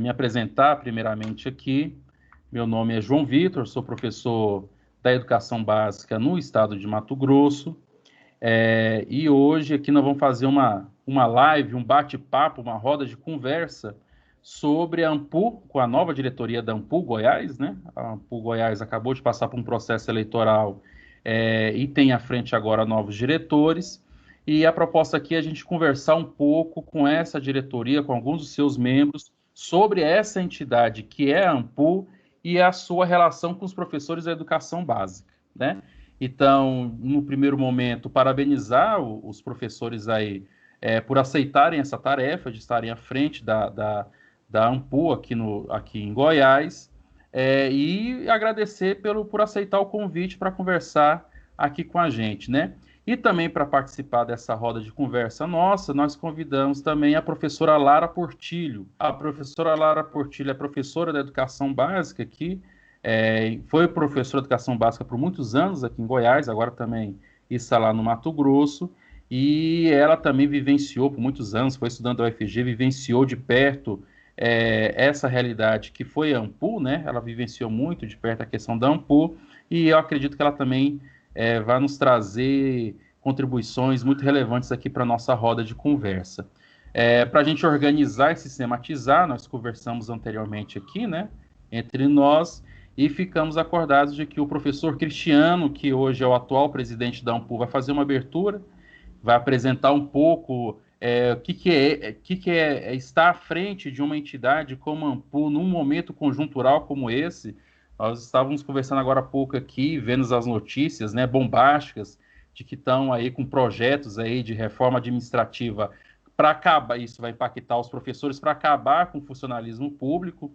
Me apresentar primeiramente aqui. Meu nome é João Vitor, sou professor da Educação Básica no estado de Mato Grosso. E hoje aqui nós vamos fazer uma live, um bate-papo, uma roda de conversa sobre a Ampul, com a nova diretoria da Ampul Goiás, né? A Ampul Goiás acabou de passar por um processo eleitoral e tem à frente agora novos diretores. E a proposta aqui é a gente conversar um pouco com essa diretoria, com alguns dos seus membros, sobre essa entidade que é a Ampul e a sua relação com os professores da educação básica, né? Então, no primeiro momento, parabenizar os professores aí por aceitarem essa tarefa de estarem à frente da Ampul aqui em Goiás, e agradecer por aceitar o convite para conversar aqui com a gente, né? E também para participar dessa roda de conversa nossa, nós convidamos também a professora Lara Portilho. A professora Lara Portilho é professora da educação básica aqui, foi professora de educação básica por muitos anos aqui em Goiás, agora também está lá no Mato Grosso, e ela também vivenciou por muitos anos, foi estudante da UFG, vivenciou de perto essa realidade que foi a Ampul, né? Ela vivenciou muito de perto a questão da Ampul, e eu acredito que ela também vai nos trazer contribuições muito relevantes aqui para a nossa roda de conversa. Para a gente organizar e sistematizar, nós conversamos anteriormente aqui, né, entre nós, e ficamos acordados de que o professor Cristiano, que hoje é o atual presidente da Ampul, vai fazer uma abertura, vai apresentar um pouco o que é estar à frente de uma entidade como a Ampul num momento conjuntural como esse. Nós estávamos conversando agora há pouco aqui, vendo as notícias, né, bombásticas, de que estão aí com projetos aí de reforma administrativa para acabar, isso vai impactar os professores para acabar com o funcionalismo público.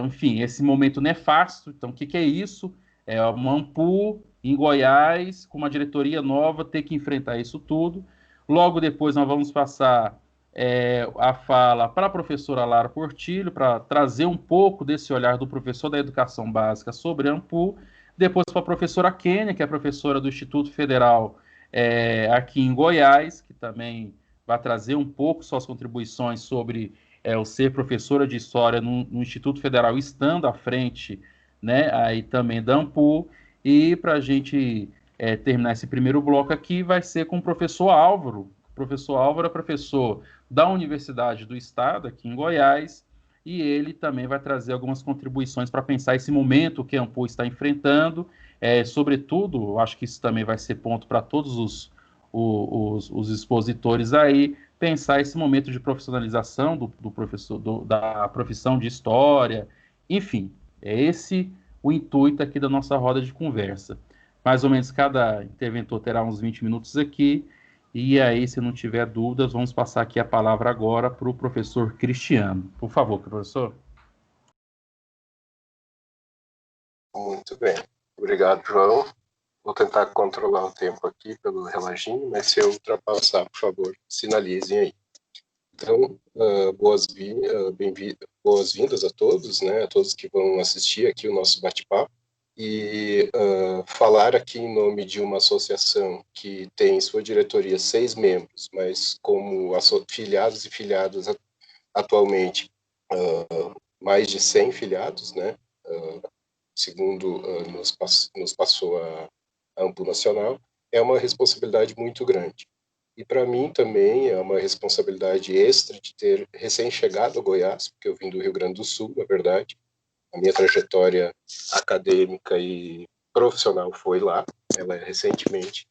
Enfim, esse momento nefasto. Então, o que é isso? É uma Ampul em Goiás, com uma diretoria nova, ter que enfrentar isso tudo. Logo depois, nós vamos passar a fala para a professora Lara Portilho, para trazer um pouco desse olhar do professor da educação básica sobre a Ampul. Depois para a professora Kênia, que é professora do Instituto Federal aqui em Goiás, que também vai trazer um pouco suas contribuições sobre o ser professora de História no Instituto Federal, estando à frente, né, aí também da Ampul. E para a gente terminar esse primeiro bloco aqui, vai ser com o professor Álvaro. O professor Álvaro é professor da Universidade do Estado, aqui em Goiás, e ele também vai trazer algumas contribuições para pensar esse momento que a Ampul está enfrentando. Sobretudo, acho que isso também vai ser ponto para todos os expositores aí, pensar esse momento de profissionalização do professor, da profissão de história, enfim, é esse o intuito aqui da nossa roda de conversa. Mais ou menos cada interventor terá uns 20 minutos aqui, e aí, se não tiver dúvidas, vamos passar aqui a palavra agora para o professor Cristiano. Por favor, professor. Muito bem. Obrigado, João. Vou tentar controlar o tempo aqui pelo reloginho, mas se eu ultrapassar, por favor, sinalizem aí. Então, boas-vindas a todos, né, a todos que vão assistir aqui o nosso bate-papo, e falar aqui em nome de uma associação que tem em sua diretoria 6 membros, mas como filiados e filiadas atualmente, mais de 100 filiados, né, segundo nos passou a Ampul Nacional, é uma responsabilidade muito grande. E para mim também é uma responsabilidade extra de ter recém-chegado a Goiás, porque eu vim do Rio Grande do Sul, na verdade. A minha trajetória acadêmica e profissional foi lá. Ela recentemente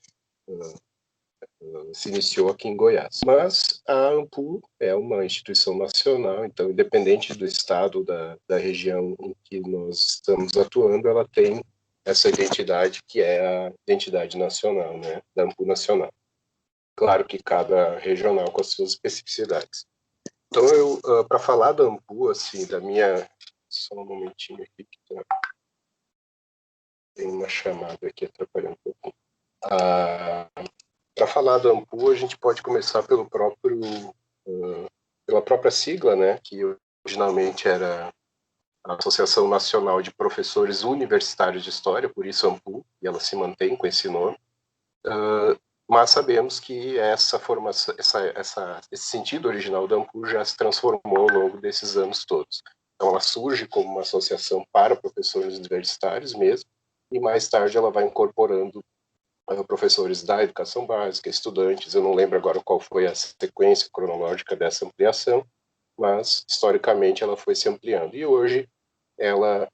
se iniciou aqui em Goiás. Mas a Ampul é uma instituição nacional, então, independente do estado, da região em que nós estamos atuando, ela tem essa identidade que é a identidade nacional, né, da Ampul Nacional. Claro que cada regional com as suas especificidades. Então, para falar da Ampul, assim, da minha... Só um momentinho aqui, que tem uma chamada aqui atrapalhando um pouquinho. Para falar da Ampul, a gente pode começar pela própria sigla, né, que originalmente era a Associação Nacional de Professores Universitários de História, por isso Ampul, e ela se mantém com esse nome. mas sabemos que essa formação, esse sentido original da Ampul já se transformou ao longo desses anos todos. Então, ela surge como uma associação para professores universitários mesmo, e mais tarde ela vai incorporando professores da educação básica, estudantes. Eu não lembro agora qual foi a sequência cronológica dessa ampliação, mas historicamente ela foi se ampliando. E hoje ela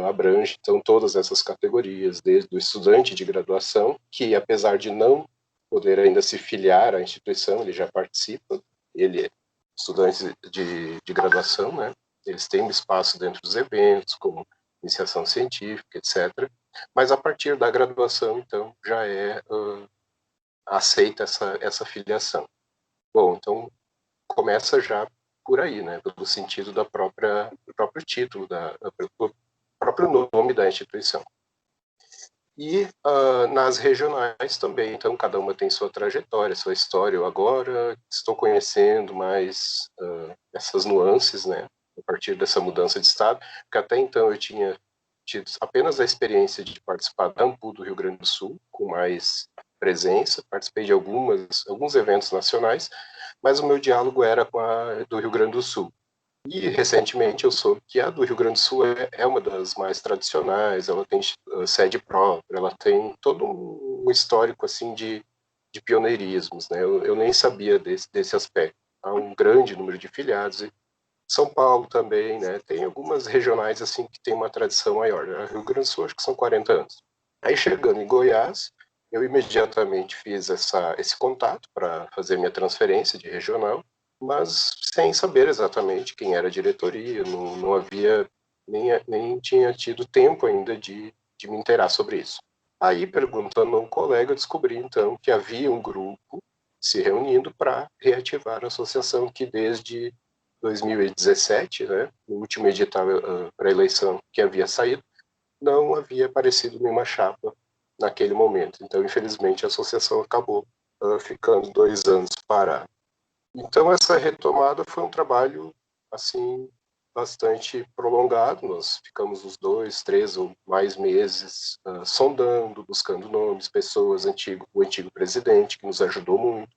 abrange então todas essas categorias, desde o estudante de graduação, que apesar de não poder ainda se filiar à instituição, ele já participa, ele é estudante de graduação, né? Eles têm um espaço dentro dos eventos, como iniciação científica, etc. Mas a partir da graduação, então, já é aceita essa filiação. Bom, então começa já por aí, né? Pelo sentido do próprio título, pelo próprio nome da instituição. E nas regionais também, então cada uma tem sua trajetória, sua história. Eu agora estou conhecendo mais essas nuances, né, a partir dessa mudança de estado, porque até então eu tinha tido apenas a experiência de participar da Ampul do Rio Grande do Sul, com mais presença, participei de alguns eventos nacionais, mas o meu diálogo era com a do Rio Grande do Sul. E recentemente eu soube que a do Rio Grande do Sul é uma das mais tradicionais, ela tem sede própria, ela tem todo um histórico assim de pioneirismos, né? Eu nem sabia desse aspecto. Há um grande número de filiados. E São Paulo também, né? Tem algumas regionais assim que tem uma tradição maior. A Rio Grande do Sul acho que são 40 anos. Aí chegando em Goiás, eu imediatamente fiz esse contato para fazer minha transferência de regional, mas sem saber exatamente quem era a diretoria, não havia, nem tinha tido tempo ainda de me inteirar sobre isso. Aí, perguntando a um colega, eu descobri então que havia um grupo se reunindo para reativar a associação que desde 2017, né, no último edital para a eleição que havia saído, não havia aparecido nenhuma chapa naquele momento. Então, infelizmente, a associação acabou ficando 2 anos parada. Então, essa retomada foi um trabalho, assim, bastante prolongado. Nós ficamos uns 2, 3 ou mais meses sondando, buscando nomes, pessoas, o antigo presidente, que nos ajudou muito,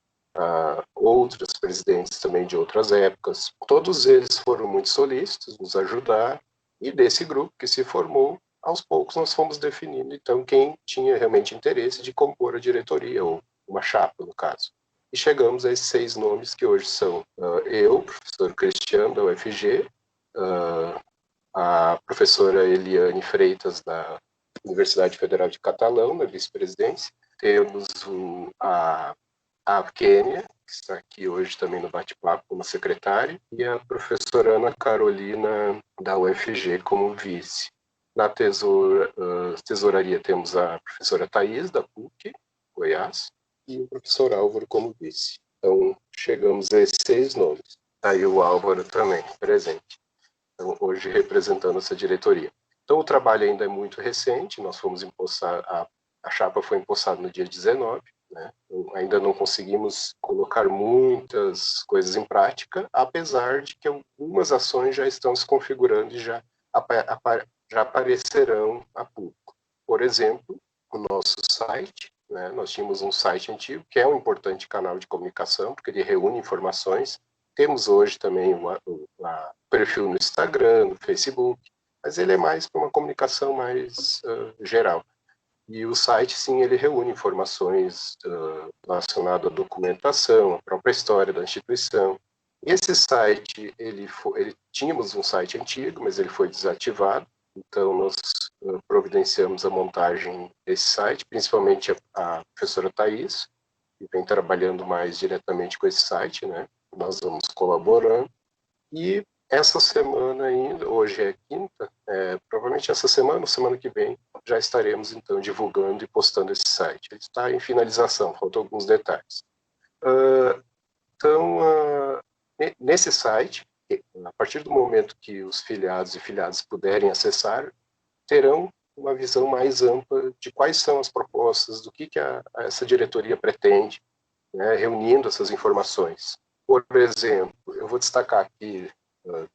outros presidentes também de outras épocas. Todos eles foram muito solícitos, nos ajudar, e desse grupo que se formou, aos poucos nós fomos definindo, então, quem tinha realmente interesse de compor a diretoria, ou uma chapa, no caso. E chegamos a esses 6 nomes que hoje são eu, professor Cristiano, da UFG, a professora Eliane Freitas, da Universidade Federal de Catalão, na vice-presidência. Temos a Kênia, que está aqui hoje também no bate-papo como secretária, e a professora Ana Carolina, da UFG, como vice. Na tesouraria temos a professora Thais, da PUC, Goiás, e o professor Álvaro como vice. Então, chegamos a esses 6 nomes. Aí o Álvaro também, presente. Então, hoje representando essa diretoria. Então, o trabalho ainda é muito recente, nós fomos empossar, a chapa foi empossada no dia 19, né? Então, ainda não conseguimos colocar muitas coisas em prática, apesar de que algumas ações já estão se configurando e já aparecerão a público. Por exemplo, o nosso site, né? Nós tínhamos um site antigo, que é um importante canal de comunicação, porque ele reúne informações. Temos hoje também um perfil no Instagram, no Facebook, mas ele é mais para uma comunicação mais geral. E o site, sim, ele reúne informações relacionadas à documentação, à própria história da instituição. Esse site, tínhamos um site antigo, mas ele foi desativado, então nós providenciamos a montagem desse site, principalmente a professora Thais, que vem trabalhando mais diretamente com esse site, né? Nós vamos colaborando. E essa semana ainda, hoje é quinta, provavelmente essa semana ou semana que vem, já estaremos então divulgando e postando esse site. Ele está em finalização, faltam alguns detalhes. Então, nesse site, a partir do momento que os filiados e filiadas puderem acessar, terão uma visão mais ampla de quais são as propostas, do que essa diretoria pretende, né, reunindo essas informações. Por exemplo, eu vou destacar aqui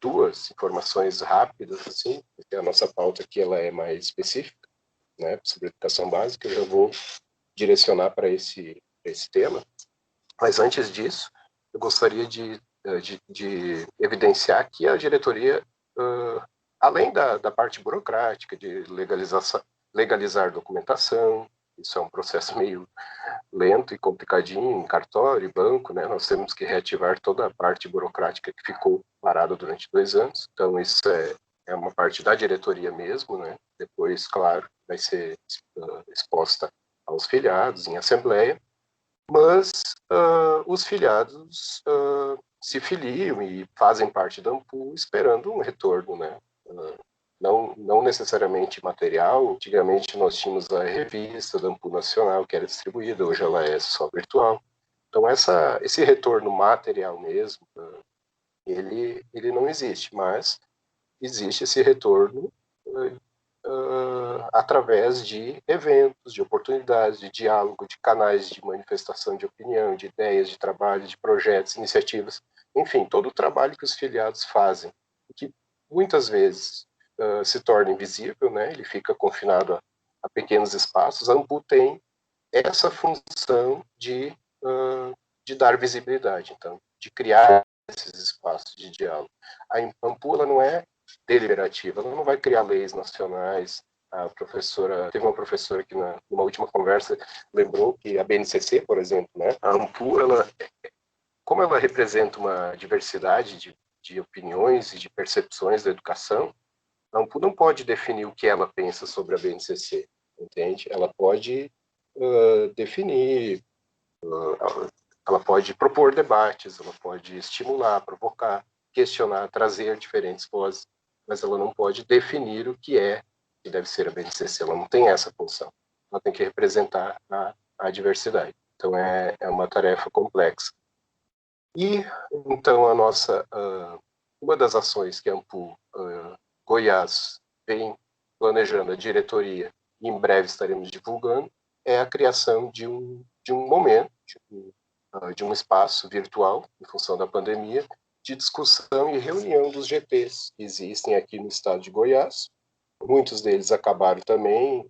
2 informações rápidas, assim, porque a nossa pauta aqui ela é mais específica, né, sobre educação básica. Eu já vou direcionar para esse esse tema. Mas antes disso, eu gostaria de evidenciar que a diretoria, além da parte burocrática, de legalizar documentação, isso é um processo meio lento e complicadinho em cartório e banco, né? Nós temos que reativar toda a parte burocrática que ficou parada durante 2 anos. Então, isso é uma parte da diretoria mesmo, né? Depois, claro, vai ser exposta aos filiados em assembleia, mas os filiados se filiam e fazem parte da AMPU esperando um retorno, né? Não necessariamente material. Antigamente nós tínhamos a revista da AMPU Nacional, que era distribuída, hoje ela é só virtual. Então esse retorno material mesmo, ele não existe, mas existe esse retorno através de eventos, de oportunidades, de diálogo, de canais de manifestação de opinião, de ideias, de trabalho, de projetos, iniciativas, enfim, todo o trabalho que os filiados fazem, que muitas vezes se torna invisível, né? Ele fica confinado a pequenos espaços. A AMPU tem essa função de dar visibilidade, então, de criar esses espaços de diálogo. A AMPU ela não é deliberativa, ela não vai criar leis nacionais. Teve uma professora que numa última conversa lembrou que a BNCC, por exemplo, né, a AMPU, como ela representa uma diversidade de opiniões e de percepções da educação, a AMPU não pode definir o que ela pensa sobre a BNCC, entende? Ela pode definir, ela pode propor debates, ela pode estimular, provocar, questionar, trazer diferentes vozes, mas ela não pode definir o que deve ser a BNCC. Ela não tem essa função. Ela tem que representar a diversidade. Então é uma tarefa complexa. E então uma das ações que a AMPU Goiás vem planejando, a diretoria, e em breve estaremos divulgando, é a criação de um momento, de um espaço virtual, em função da pandemia, de discussão e reunião dos GTs que existem aqui no estado de Goiás. Muitos deles acabaram também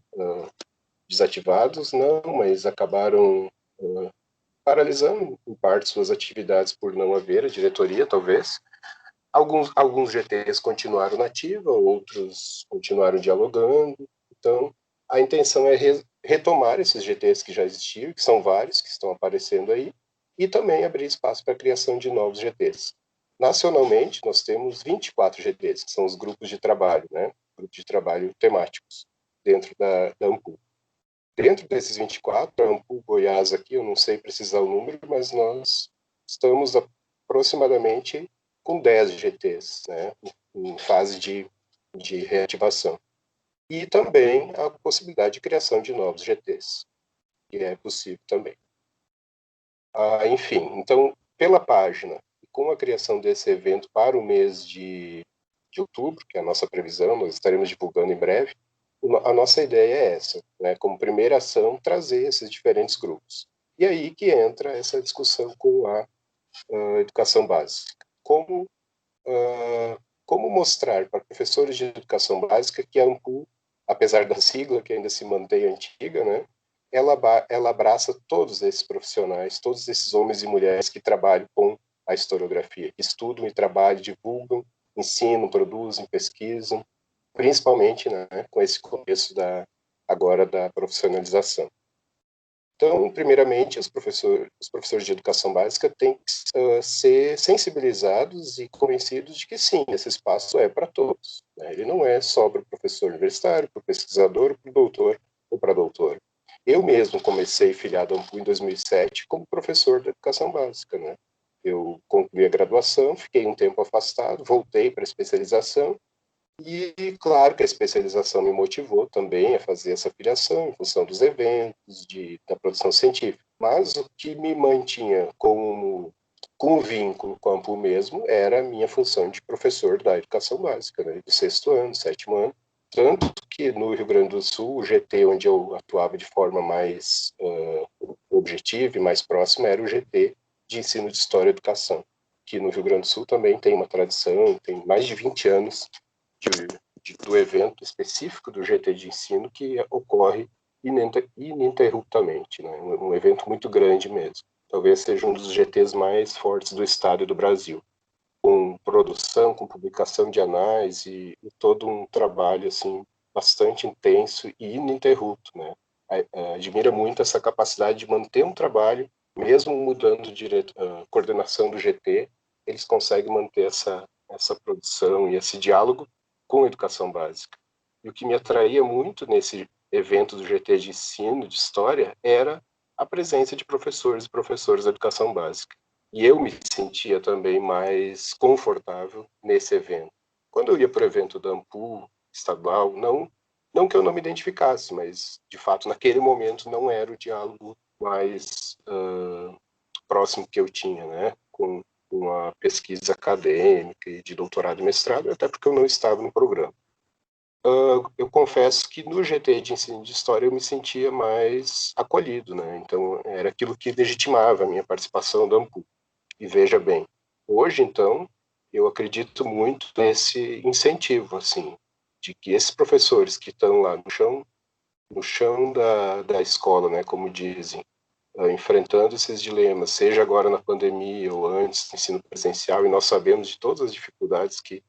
desativados, mas acabaram paralisando, em parte, suas atividades por não haver a diretoria, talvez. Alguns GTs continuaram na ativa, outros continuaram dialogando. Então, a intenção é retomar esses GTs que já existiam, que são vários, que estão aparecendo aí, e também abrir espaço para a criação de novos GTs. Nacionalmente, nós temos 24 GTs, que são os grupos de trabalho, né? Grupos de trabalho temáticos, dentro da AMPU. Dentro desses 24, a AMPU Goiás aqui, eu não sei precisar o número, mas nós estamos aproximadamente com 10 GTs, né, em fase de reativação. E também a possibilidade de criação de novos GTs, que é possível também. Enfim, então, pela página, com a criação desse evento para o mês de outubro, que é a nossa previsão, nós estaremos divulgando em breve, a nossa ideia é essa, né, como primeira ação, trazer esses diferentes grupos. E aí que entra essa discussão com a educação básica. Como mostrar para professores de educação básica que a AMPU, apesar da sigla que ainda se mantém antiga, né, ela abraça todos esses profissionais, todos esses homens e mulheres que trabalham com a historiografia, que estudam e trabalham, divulgam, ensinam, produzem, pesquisam, principalmente, né, com esse começo agora da profissionalização. Então, primeiramente, os professores de educação básica têm que ser sensibilizados e convencidos de que sim, esse espaço é para todos, né? Ele não é só para o professor universitário, para o pesquisador, para o doutor ou para a doutora. Eu mesmo comecei filiado à AMPU em 2007 como professor de educação básica, né? Eu concluí a graduação, fiquei um tempo afastado, voltei para a especialização. E claro que a especialização me motivou também a fazer essa filiação em função dos eventos, da produção científica. Mas o que me mantinha com vínculo com a AMPU mesmo era a minha função de professor da educação básica, né, do 6º ano, 7º ano. Tanto que no Rio Grande do Sul, o GT onde eu atuava de forma mais objetiva e mais próxima era o GT de ensino de História e Educação, que no Rio Grande do Sul também tem uma tradição, tem mais de 20 anos do evento específico do GT de ensino que ocorre ininterruptamente, né? Um evento muito grande mesmo. Talvez seja um dos GTs mais fortes do estado e do Brasil, com produção, com publicação de anais e todo um trabalho assim bastante intenso e ininterrupto, né? Admira muito essa capacidade de manter um trabalho, mesmo mudando a coordenação do GT, eles conseguem manter essa produção e esse diálogo com a educação básica. E o que me atraía muito nesse evento do GT de ensino, de história, era a presença de professores e professoras da educação básica. E eu me sentia também mais confortável nesse evento. Quando eu ia para o evento da Ampul estadual, não que eu não me identificasse, mas, de fato, naquele momento não era o diálogo mais próximo que eu tinha, né, com a pesquisa acadêmica e de doutorado e mestrado, até porque eu não estava no programa. Eu confesso que no GT de ensino de história eu me sentia mais acolhido, né, então era aquilo que legitimava a minha participação da Ampul. E veja bem, hoje, então, eu acredito muito nesse incentivo, assim, de que esses professores que estão lá no chão da escola, né, como dizem, enfrentando esses dilemas, seja agora na pandemia ou antes do ensino presencial, e nós sabemos de todas as dificuldades que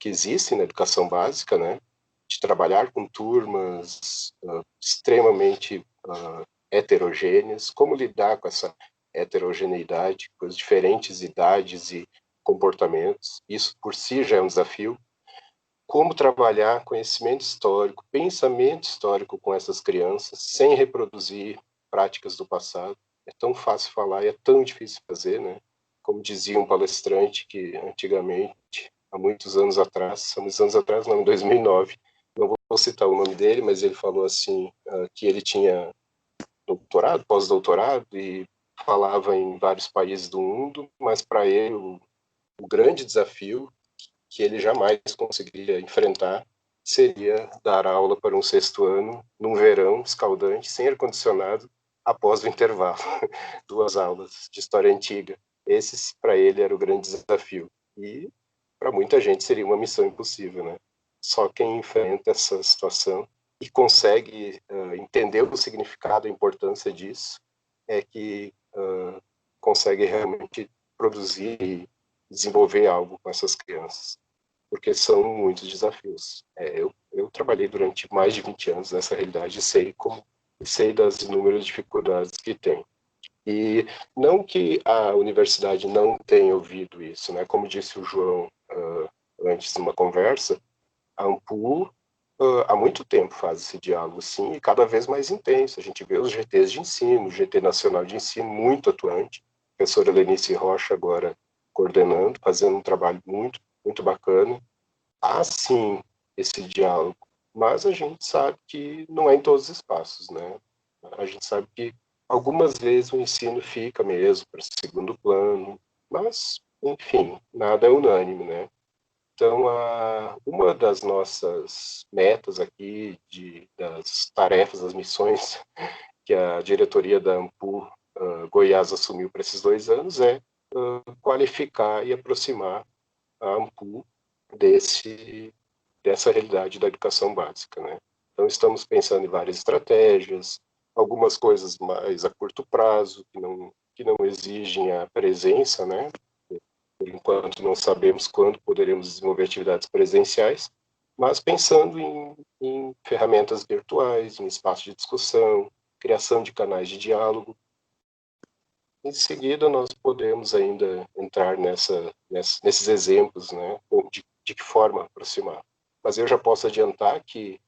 existem na educação básica, né, de trabalhar com turmas extremamente heterogêneas, como lidar com essa heterogeneidade, com as diferentes idades e comportamentos, isso por si já é um desafio. Como trabalhar conhecimento histórico, pensamento histórico com essas crianças, sem reproduzir práticas do passado. É tão fácil falar e é tão difícil fazer, né? Como dizia um palestrante que antigamente, há muitos anos atrás, não, em 2009, não vou citar o nome dele, mas ele falou assim, que ele tinha doutorado, pós-doutorado, e falava em vários países do mundo, mas para ele o grande desafio que ele jamais conseguiria enfrentar seria dar aula para um sexto ano num verão escaldante, sem ar-condicionado, após o intervalo, 2 aulas de história antiga. Esse, para ele, era o grande desafio. E, para muita gente, seria uma missão impossível, né? Só quem enfrenta essa situação e consegue entender o significado, a importância disso, é que consegue realmente produzir e desenvolver algo com essas crianças, porque são muitos desafios. Eu trabalhei durante mais de 20 anos nessa realidade e sei das inúmeras dificuldades que tem. E não que a universidade não tenha ouvido isso, né? Como disse o João antes numa conversa, a Ampul há muito tempo faz esse diálogo, sim, e cada vez mais intenso. A gente vê os GTs de ensino, o GT Nacional de Ensino muito atuante, a professora Lenice Rocha agora coordenando, fazendo um trabalho muito, muito bacana. Há, sim, esse diálogo, mas a gente sabe que não é em todos os espaços, né? A gente sabe que algumas vezes o ensino fica mesmo para segundo plano, mas, enfim, nada é unânime, né? Então, uma das nossas metas aqui, das tarefas, das missões que a diretoria da Ampul Goiás assumiu para esses 2 anos é qualificar e aproximar a Ampul dessa realidade da educação básica, né? Então, estamos pensando em várias estratégias, algumas coisas mais a curto prazo, que não exigem a presença, né? Por enquanto, não sabemos quando poderemos desenvolver atividades presenciais, mas pensando em ferramentas virtuais, em espaços de discussão, criação de canais de diálogo. Em seguida, nós podemos ainda entrar nesses exemplos, né, de que forma aproximar. Mas eu já posso adiantar que,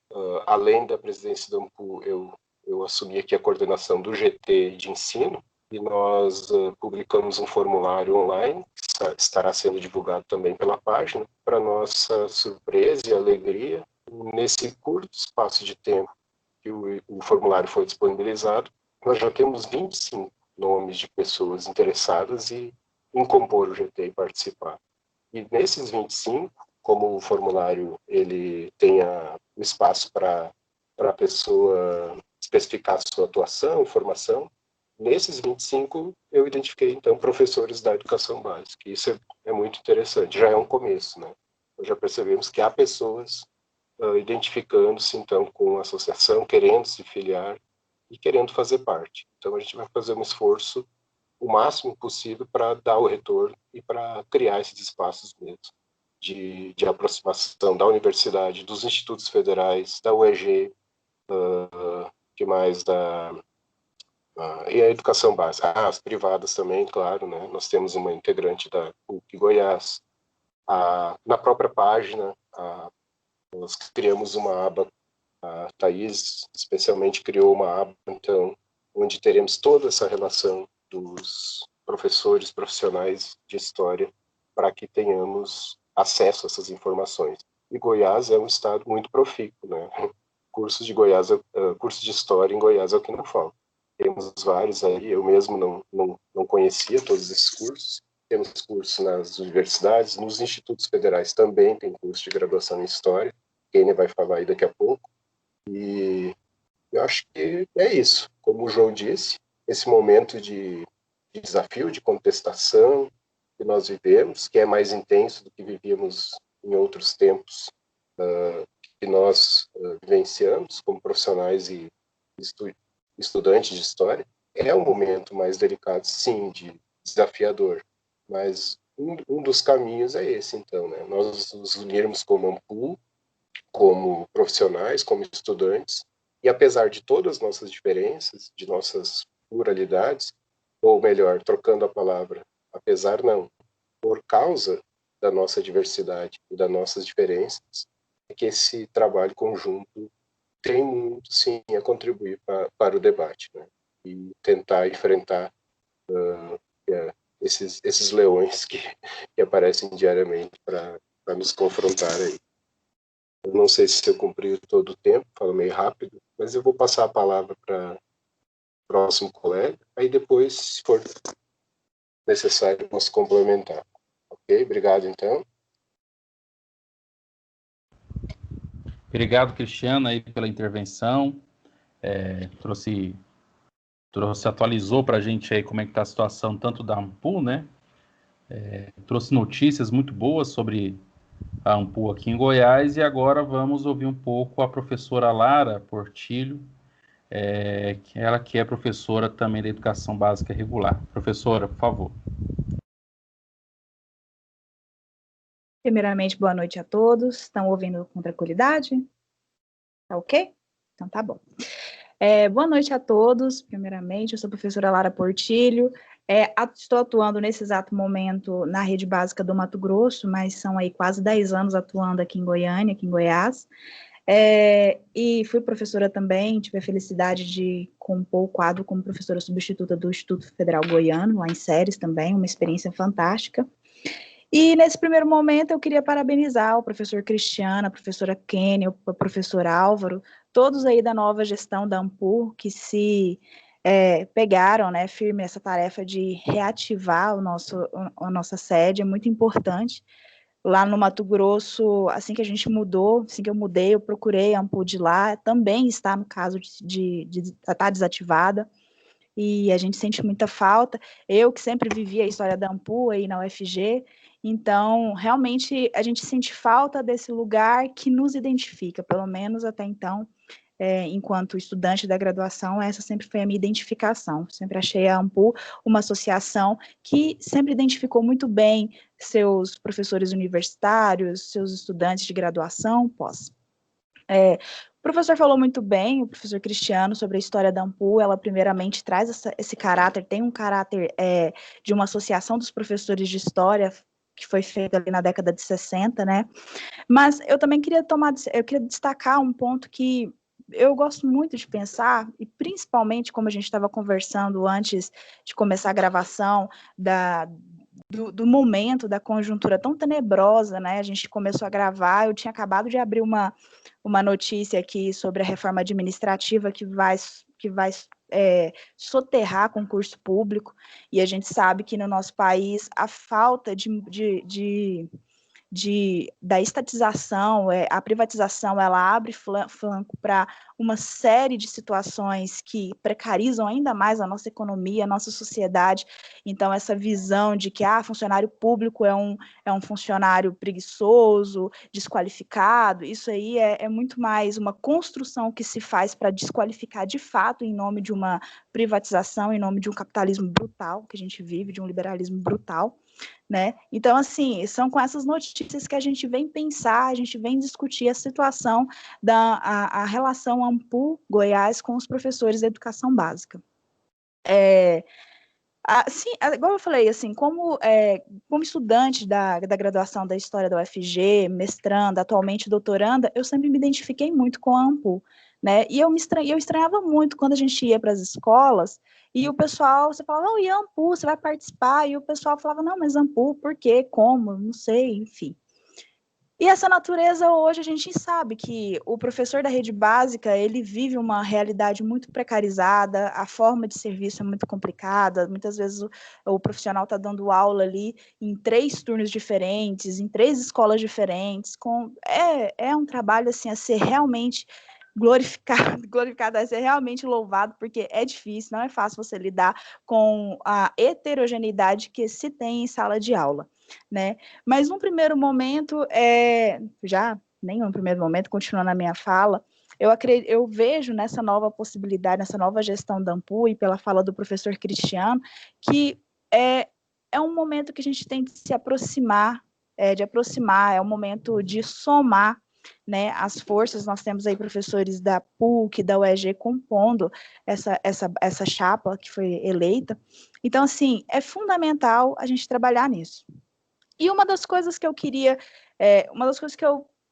além da presidência da Ampul, eu assumi aqui a coordenação do GT de ensino, e nós publicamos um formulário online, que estará sendo divulgado também pela página. Para nossa surpresa e alegria, nesse curto espaço de tempo que o formulário foi disponibilizado, nós já temos 25 nomes de pessoas interessadas em compor o GT e participar. E nesses 25, como o formulário ele tem o espaço para a pessoa especificar a sua atuação, formação, nesses 25 eu identifiquei, então, professores da educação básica. Isso é muito interessante, já é um começo, né? Nós já percebemos que há pessoas identificando-se, então, com a associação, querendo se filiar e querendo fazer parte. Então, a gente vai fazer um esforço o máximo possível para dar o retorno e para criar esses espaços mesmo de aproximação da universidade, dos institutos federais, da UEG, que mais e a educação básica. As privadas também, claro, né? Nós temos uma integrante da PUC Goiás. Na própria página, nós criamos uma aba, a Thaís especialmente criou uma aba, então, onde teremos toda essa relação dos professores profissionais de história para que tenhamos acesso a essas informações. E Goiás é um estado muito profícuo, né? Cursos de Goiás, cursos de história em Goiás é o que não falta. Temos vários aí, eu mesmo não conhecia todos esses cursos. Temos cursos nas universidades, nos institutos federais também tem curso de graduação em História, Kênia vai falar aí daqui a pouco. E eu acho que é isso. Como o João disse, esse momento de desafio, de contestação que nós vivemos, que é mais intenso do que vivíamos em outros tempos que nós vivenciamos como profissionais e estudantes de história, é um momento mais delicado, sim, de desafiador. Mas um dos caminhos é esse, então, né? Nós nos unirmos como AMPU, como profissionais, como estudantes, e apesar de todas as nossas diferenças, de nossas pluralidades, ou melhor, trocando a palavra, apesar não, por causa da nossa diversidade e das nossas diferenças, é que esse trabalho conjunto tem muito, sim, a contribuir para o debate, né? E tentar enfrentar esses leões que aparecem diariamente para nos confrontar aí. Eu não sei se eu cumpri todo o tempo, falo meio rápido, mas eu vou passar a palavra para o próximo colega, aí depois, se for necessário, eu posso complementar. Ok? Obrigado, então. Obrigado, Cristiano, aí pela intervenção. Atualizou para a gente aí como é que está a situação tanto da AMPU, né? Trouxe notícias muito boas sobre a AMPU aqui em Goiás e agora vamos ouvir um pouco a professora Lara Portilho, ela que é professora também da Educação Básica Regular. Professora, por favor. Primeiramente, boa noite a todos. Estão ouvindo com tranquilidade? Tá ok? Então tá bom. Boa noite a todos. Primeiramente, eu sou a professora Lara Portilho. Estou atuando nesse exato momento na rede básica do Mato Grosso, mas são aí quase 10 anos atuando aqui em Goiânia, aqui em Goiás. E fui professora também, tive a felicidade de compor o quadro como professora substituta do Instituto Federal Goiano, lá em Séries também, uma experiência fantástica. E nesse primeiro momento eu queria parabenizar o professor Cristiano, a professora Kênia, o professor Álvaro, todos aí da nova gestão da AMPU, que se pegaram, né, firme essa tarefa de reativar a nossa sede, é muito importante. Lá no Mato Grosso, assim que a gente mudou, assim que eu mudei, eu procurei a AMPU de lá, também está no caso de estar desativada, e a gente sente muita falta. Eu que sempre vivi a história da AMPU aí na UFG, então, realmente, a gente sente falta desse lugar que nos identifica, pelo menos até então, enquanto estudante da graduação, essa sempre foi a minha identificação. Sempre achei a AMPU uma associação que sempre identificou muito bem seus professores universitários, seus estudantes de graduação, pós. O professor falou muito bem, o professor Cristiano, sobre a história da AMPU. Ela primeiramente traz esse caráter, tem um caráter de uma associação dos professores de história, que foi feita ali na década de 60, né? Mas eu também queria destacar um ponto que eu gosto muito de pensar, e principalmente como a gente estava conversando antes de começar a gravação, do momento, da conjuntura tão tenebrosa, né? A gente começou a gravar, eu tinha acabado de abrir uma notícia aqui sobre a reforma administrativa que vai soterrar concurso público, e a gente sabe que no nosso país a falta de da estatização, a privatização, ela abre flanco para uma série de situações que precarizam ainda mais a nossa economia, a nossa sociedade. Então, essa visão de que funcionário público é um funcionário preguiçoso, desqualificado, isso aí é muito mais uma construção que se faz para desqualificar de fato em nome de uma privatização, em nome de um capitalismo brutal que a gente vive, de um liberalismo brutal, né? Então, assim, são com essas notícias que a gente vem pensar, a gente vem discutir a situação a relação AMPU-Goiás com os professores da educação básica. Assim, igual eu falei, assim, como estudante da graduação da História da UFG, mestranda, atualmente doutoranda, eu sempre me identifiquei muito com a AMPU, né? E eu estranhava muito quando a gente ia para as escolas e o pessoal, você falava, não, e a AMPU, você vai participar? E o pessoal falava, não, mas AMPU, por quê? Como? Não sei, enfim. E essa natureza, hoje, a gente sabe que o professor da rede básica, ele vive uma realidade muito precarizada, a forma de serviço é muito complicada, muitas vezes o profissional está dando aula ali em 3 turnos diferentes, em 3 escolas diferentes, é um trabalho, assim, a ser realmente glorificado, a ser realmente louvado, porque é difícil, não é fácil você lidar com a heterogeneidade que se tem em sala de aula, né? Mas num primeiro momento, continuando a minha fala, eu vejo nessa nova possibilidade, nessa nova gestão da AMPU e pela fala do professor Cristiano, que é um momento que a gente tem de se aproximar, é um momento de somar, né, as forças. Nós temos aí professores da PUC, da UEG compondo essa chapa que foi eleita. Então, assim, é fundamental a gente trabalhar nisso. E uma das coisas que eu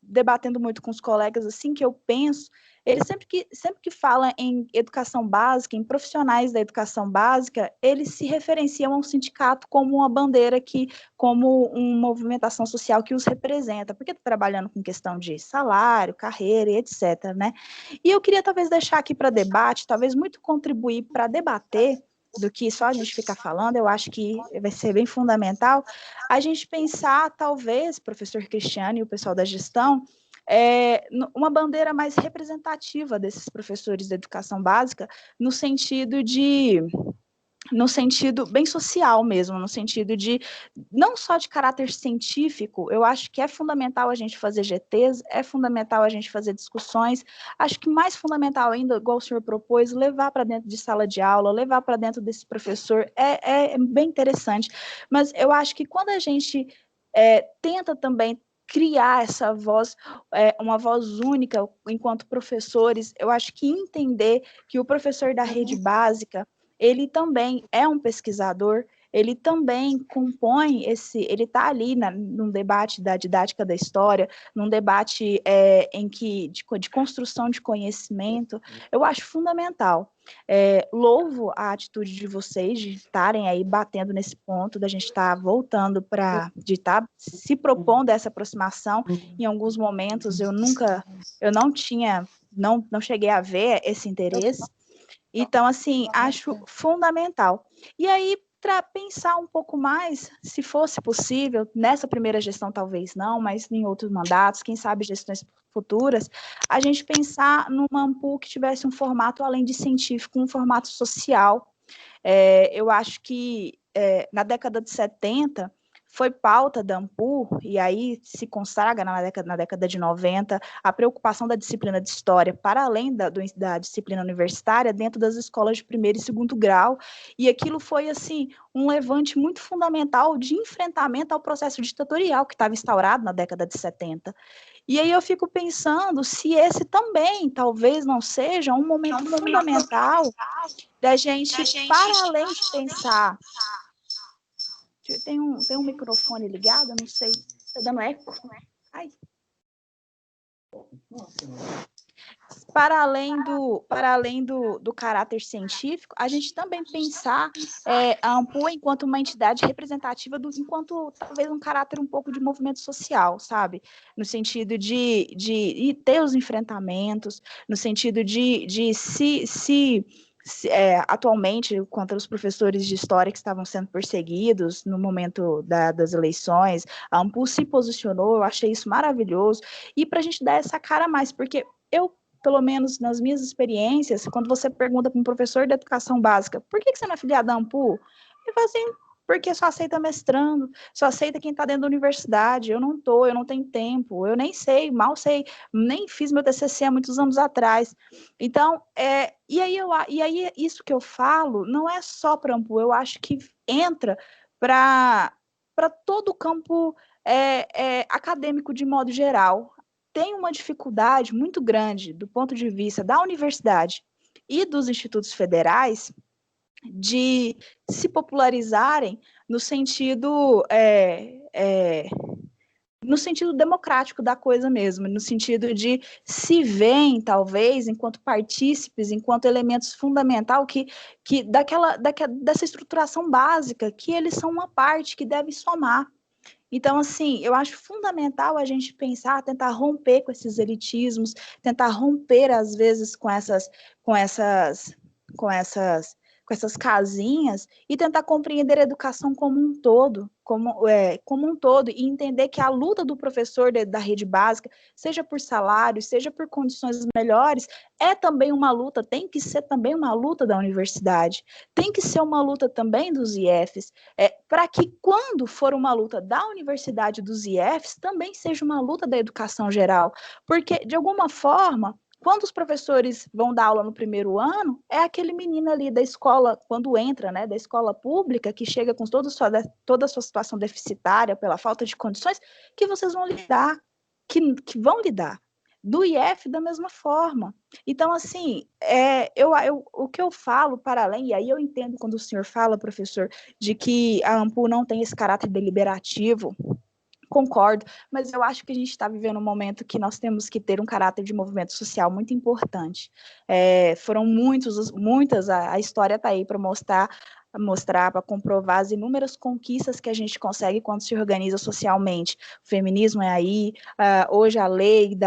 debatendo muito com os colegas, assim, que eu penso, eles sempre que falam em educação básica, em profissionais da educação básica, eles se referenciam a um sindicato como uma bandeira, como uma movimentação social que os representa, porque está trabalhando com questão de salário, carreira e etc., né? E eu queria talvez deixar aqui para debate, talvez muito contribuir para debater, do que só a gente ficar falando, eu acho que vai ser bem fundamental a gente pensar, talvez, professor Cristiano e o pessoal da gestão, uma bandeira mais representativa desses professores da educação básica, no sentido bem social mesmo, no sentido de, não só de caráter científico, eu acho que é fundamental a gente fazer GTs, é fundamental a gente fazer discussões, acho que mais fundamental ainda, igual o senhor propôs, levar para dentro de sala de aula, levar para dentro desse professor, é bem interessante, mas eu acho que quando a gente tenta também criar essa voz, uma voz única enquanto professores, eu acho que entender que o professor da rede básica, ele também é um pesquisador, ele também compõe ele está ali num debate da didática da história, num debate de construção de conhecimento, eu acho fundamental. Louvo a atitude de vocês de estarem aí batendo nesse ponto, da gente estar voltando de estar se propondo essa aproximação. Em alguns momentos eu não cheguei a ver esse interesse. Então, assim, acho fundamental. E aí, para pensar um pouco mais, se fosse possível, nessa primeira gestão talvez não, mas em outros mandatos, quem sabe gestões futuras, a gente pensar numa AMPU que tivesse um formato, além de científico, um formato social. Eu acho que na década de 70, foi pauta da AMPU, e aí se consagra na década de 90, a preocupação da disciplina de História, para além da disciplina universitária, dentro das escolas de primeiro e segundo grau, e aquilo foi, assim, um levante muito fundamental de enfrentamento ao processo ditatorial que estava instaurado na década de 70. E aí eu fico pensando se esse também, talvez não seja um momento fundamental da gente, para além de pensar... Tem um microfone ligado? Eu não sei. Está dando eco? Ai. Para além do caráter científico, a gente também pensar a AMPU enquanto uma entidade representativa, enquanto talvez um caráter um pouco de movimento social, sabe? No sentido de ter os enfrentamentos, no sentido de se atualmente, contra os professores de história que estavam sendo perseguidos no momento das eleições. A ANPU se posicionou, eu achei isso maravilhoso, e para a gente dar essa cara a mais, porque pelo menos nas minhas experiências, quando você pergunta para um professor de educação básica, por que você não é filiado à ANPU? Ele fala assim, porque só aceita mestrando, só aceita quem está dentro da universidade, eu não tenho tempo, eu nem sei, mal sei, nem fiz meu TCC há muitos anos atrás. Então, e aí isso que eu falo não é só para a ANPU, eu acho que entra para todo o campo acadêmico de modo geral. Tem uma dificuldade muito grande do ponto de vista da universidade e dos institutos federais de se popularizarem no sentido democrático da coisa mesmo, no sentido de se verem, talvez, enquanto partícipes, enquanto elementos fundamentais dessa estruturação básica, que eles são uma parte que deve somar. Então, assim, eu acho fundamental a gente pensar, tentar romper com esses elitismos, tentar romper, às vezes, com essas casinhas e tentar compreender a educação como um todo, e entender que a luta do professor da rede básica, seja por salário, seja por condições melhores, é também uma luta, tem que ser também uma luta da universidade, tem que ser uma luta também dos IFs, para que quando for uma luta da universidade dos IFs, também seja uma luta da educação geral, porque, de alguma forma, quando os professores vão dar aula no primeiro ano, é aquele menino ali da escola, quando entra, né, da escola pública, que chega com toda a sua situação deficitária, pela falta de condições, que vocês vão lidar, que vão lidar. Do IF, da mesma forma. Então, assim, o que eu falo para além, e aí eu entendo quando o senhor fala, professor, de que a ANPU não tem esse caráter deliberativo, concordo, mas eu acho que a gente está vivendo um momento que nós temos que ter um caráter de movimento social muito importante. Foram muitas, a história está aí para mostrar, para comprovar as inúmeras conquistas que a gente consegue quando se organiza socialmente. O feminismo é aí, hoje a lei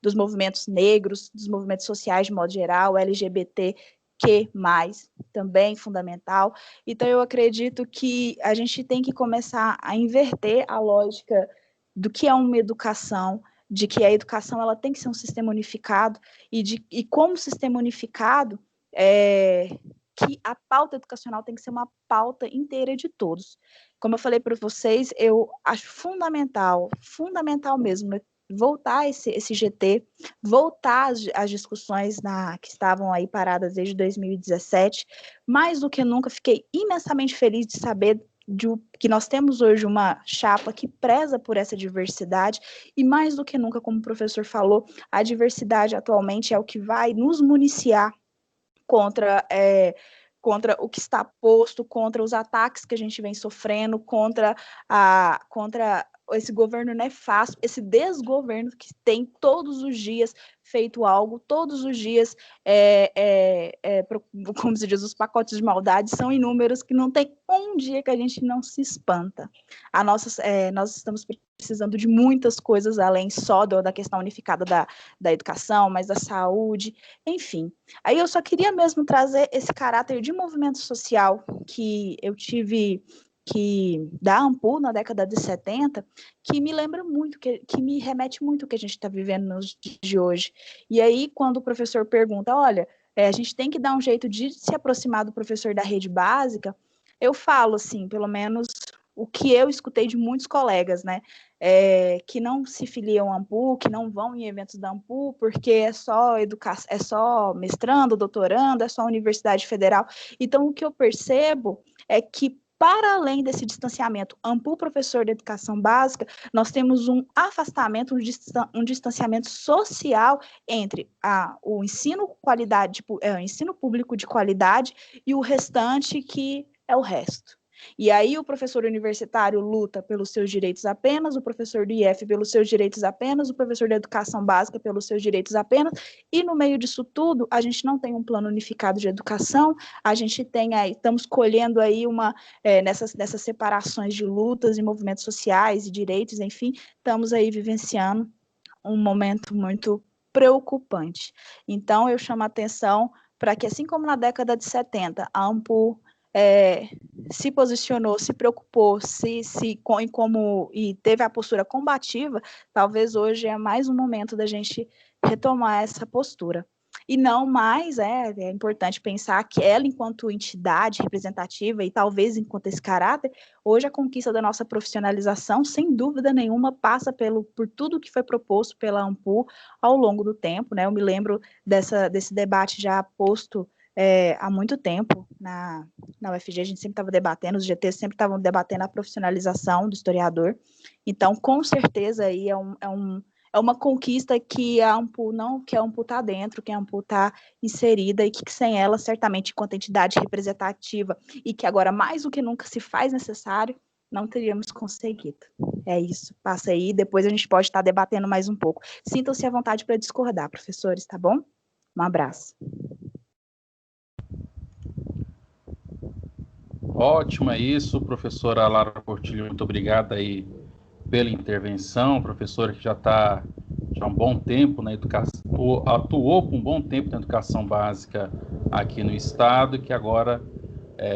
dos movimentos negros, dos movimentos sociais de modo geral, LGBT, também fundamental. Então, eu acredito que a gente tem que começar a inverter a lógica do que é uma educação, de que a educação ela tem que ser um sistema unificado, e como sistema unificado, que a pauta educacional tem que ser uma pauta inteira de todos. Como eu falei para vocês, eu acho fundamental mesmo, voltar esse GT, voltar as discussões que estavam aí paradas desde 2017. Mais do que nunca, fiquei imensamente feliz de saber que nós temos hoje uma chapa que preza por essa diversidade, e mais do que nunca, como o professor falou, a diversidade atualmente é o que vai nos municiar contra o que está posto, contra os ataques que a gente vem sofrendo, contra esse governo nefasto, esse desgoverno que tem todos os dias feito algo, todos os dias, como se diz, os pacotes de maldade são inúmeros, que não tem um dia que a gente não se espanta. Nós estamos precisando de muitas coisas, além só da questão unificada da educação, mas da saúde, enfim. Aí eu só queria mesmo trazer esse caráter de movimento social que eu tive da ANPU na década de 70, que me lembra muito, que me remete muito ao que a gente está vivendo nos dias de hoje. E aí, quando o professor pergunta, olha, a gente tem que dar um jeito de se aproximar do professor da rede básica, eu falo, assim, pelo menos o que eu escutei de muitos colegas, né, que não se filiam à ANPU, que não vão em eventos da ANPU, porque é só mestrando, doutorando, é só universidade federal. Então, o que eu percebo é que, para além desse distanciamento ANPU professor de educação básica, nós temos um afastamento, um distanciamento social entre o ensino ensino público de qualidade e o restante, que é o resto. E aí o professor universitário luta pelos seus direitos apenas, o professor do IF pelos seus direitos apenas, o professor da educação básica pelos seus direitos apenas, e no meio disso tudo, a gente não tem um plano unificado de educação, a gente estamos colhendo aí nessas separações de lutas e movimentos sociais e direitos, enfim, estamos aí vivenciando um momento muito preocupante. Então, eu chamo a atenção para que, assim como na década de 70, a ANPU se posicionou, se preocupou, e teve a postura combativa, talvez hoje é mais um momento da gente retomar essa postura. E não mais, é importante pensar que ela, enquanto entidade representativa e talvez enquanto esse caráter, hoje a conquista da nossa profissionalização, sem dúvida nenhuma, passa por tudo que foi proposto pela ANPU ao longo do tempo, né? Eu me lembro desse debate já posto há muito tempo na UFG, a gente sempre estava debatendo, os GTs sempre estavam debatendo a profissionalização do historiador. Então, com certeza, aí é uma conquista que a ANPU está dentro, que a ANPU está inserida e que sem ela, certamente, enquanto entidade representativa, e que agora mais do que nunca se faz necessário, não teríamos conseguido. É isso, passa aí, depois a gente pode estar debatendo mais um pouco. Sintam-se à vontade para discordar, professores, tá bom? Um abraço. Ótimo, é isso, professora Lara Portilho, muito obrigada aí pela intervenção, professora que já está há um bom tempo na educação, atuou por um bom tempo na educação básica aqui no estado e que agora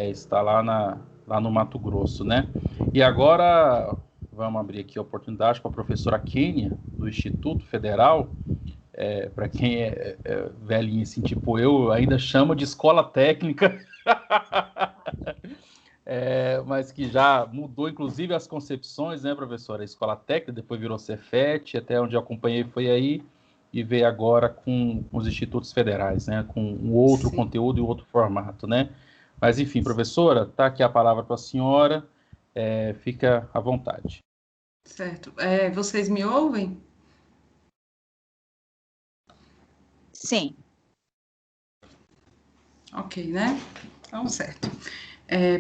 está lá no Mato Grosso, né? E agora vamos abrir aqui a oportunidade para a professora Kênia, do Instituto Federal, para quem é velhinho assim, tipo eu ainda chamo de escola técnica, mas que já mudou, inclusive, as concepções, né, professora? A escola técnica, depois virou Cefet, até onde eu acompanhei foi aí, e veio agora com os institutos federais, né, com um outro Sim. conteúdo e outro formato, né? Mas, enfim, professora, está aqui a palavra para a senhora, fica à vontade. Certo. Vocês me ouvem? Sim. Ok, né? Então, certo.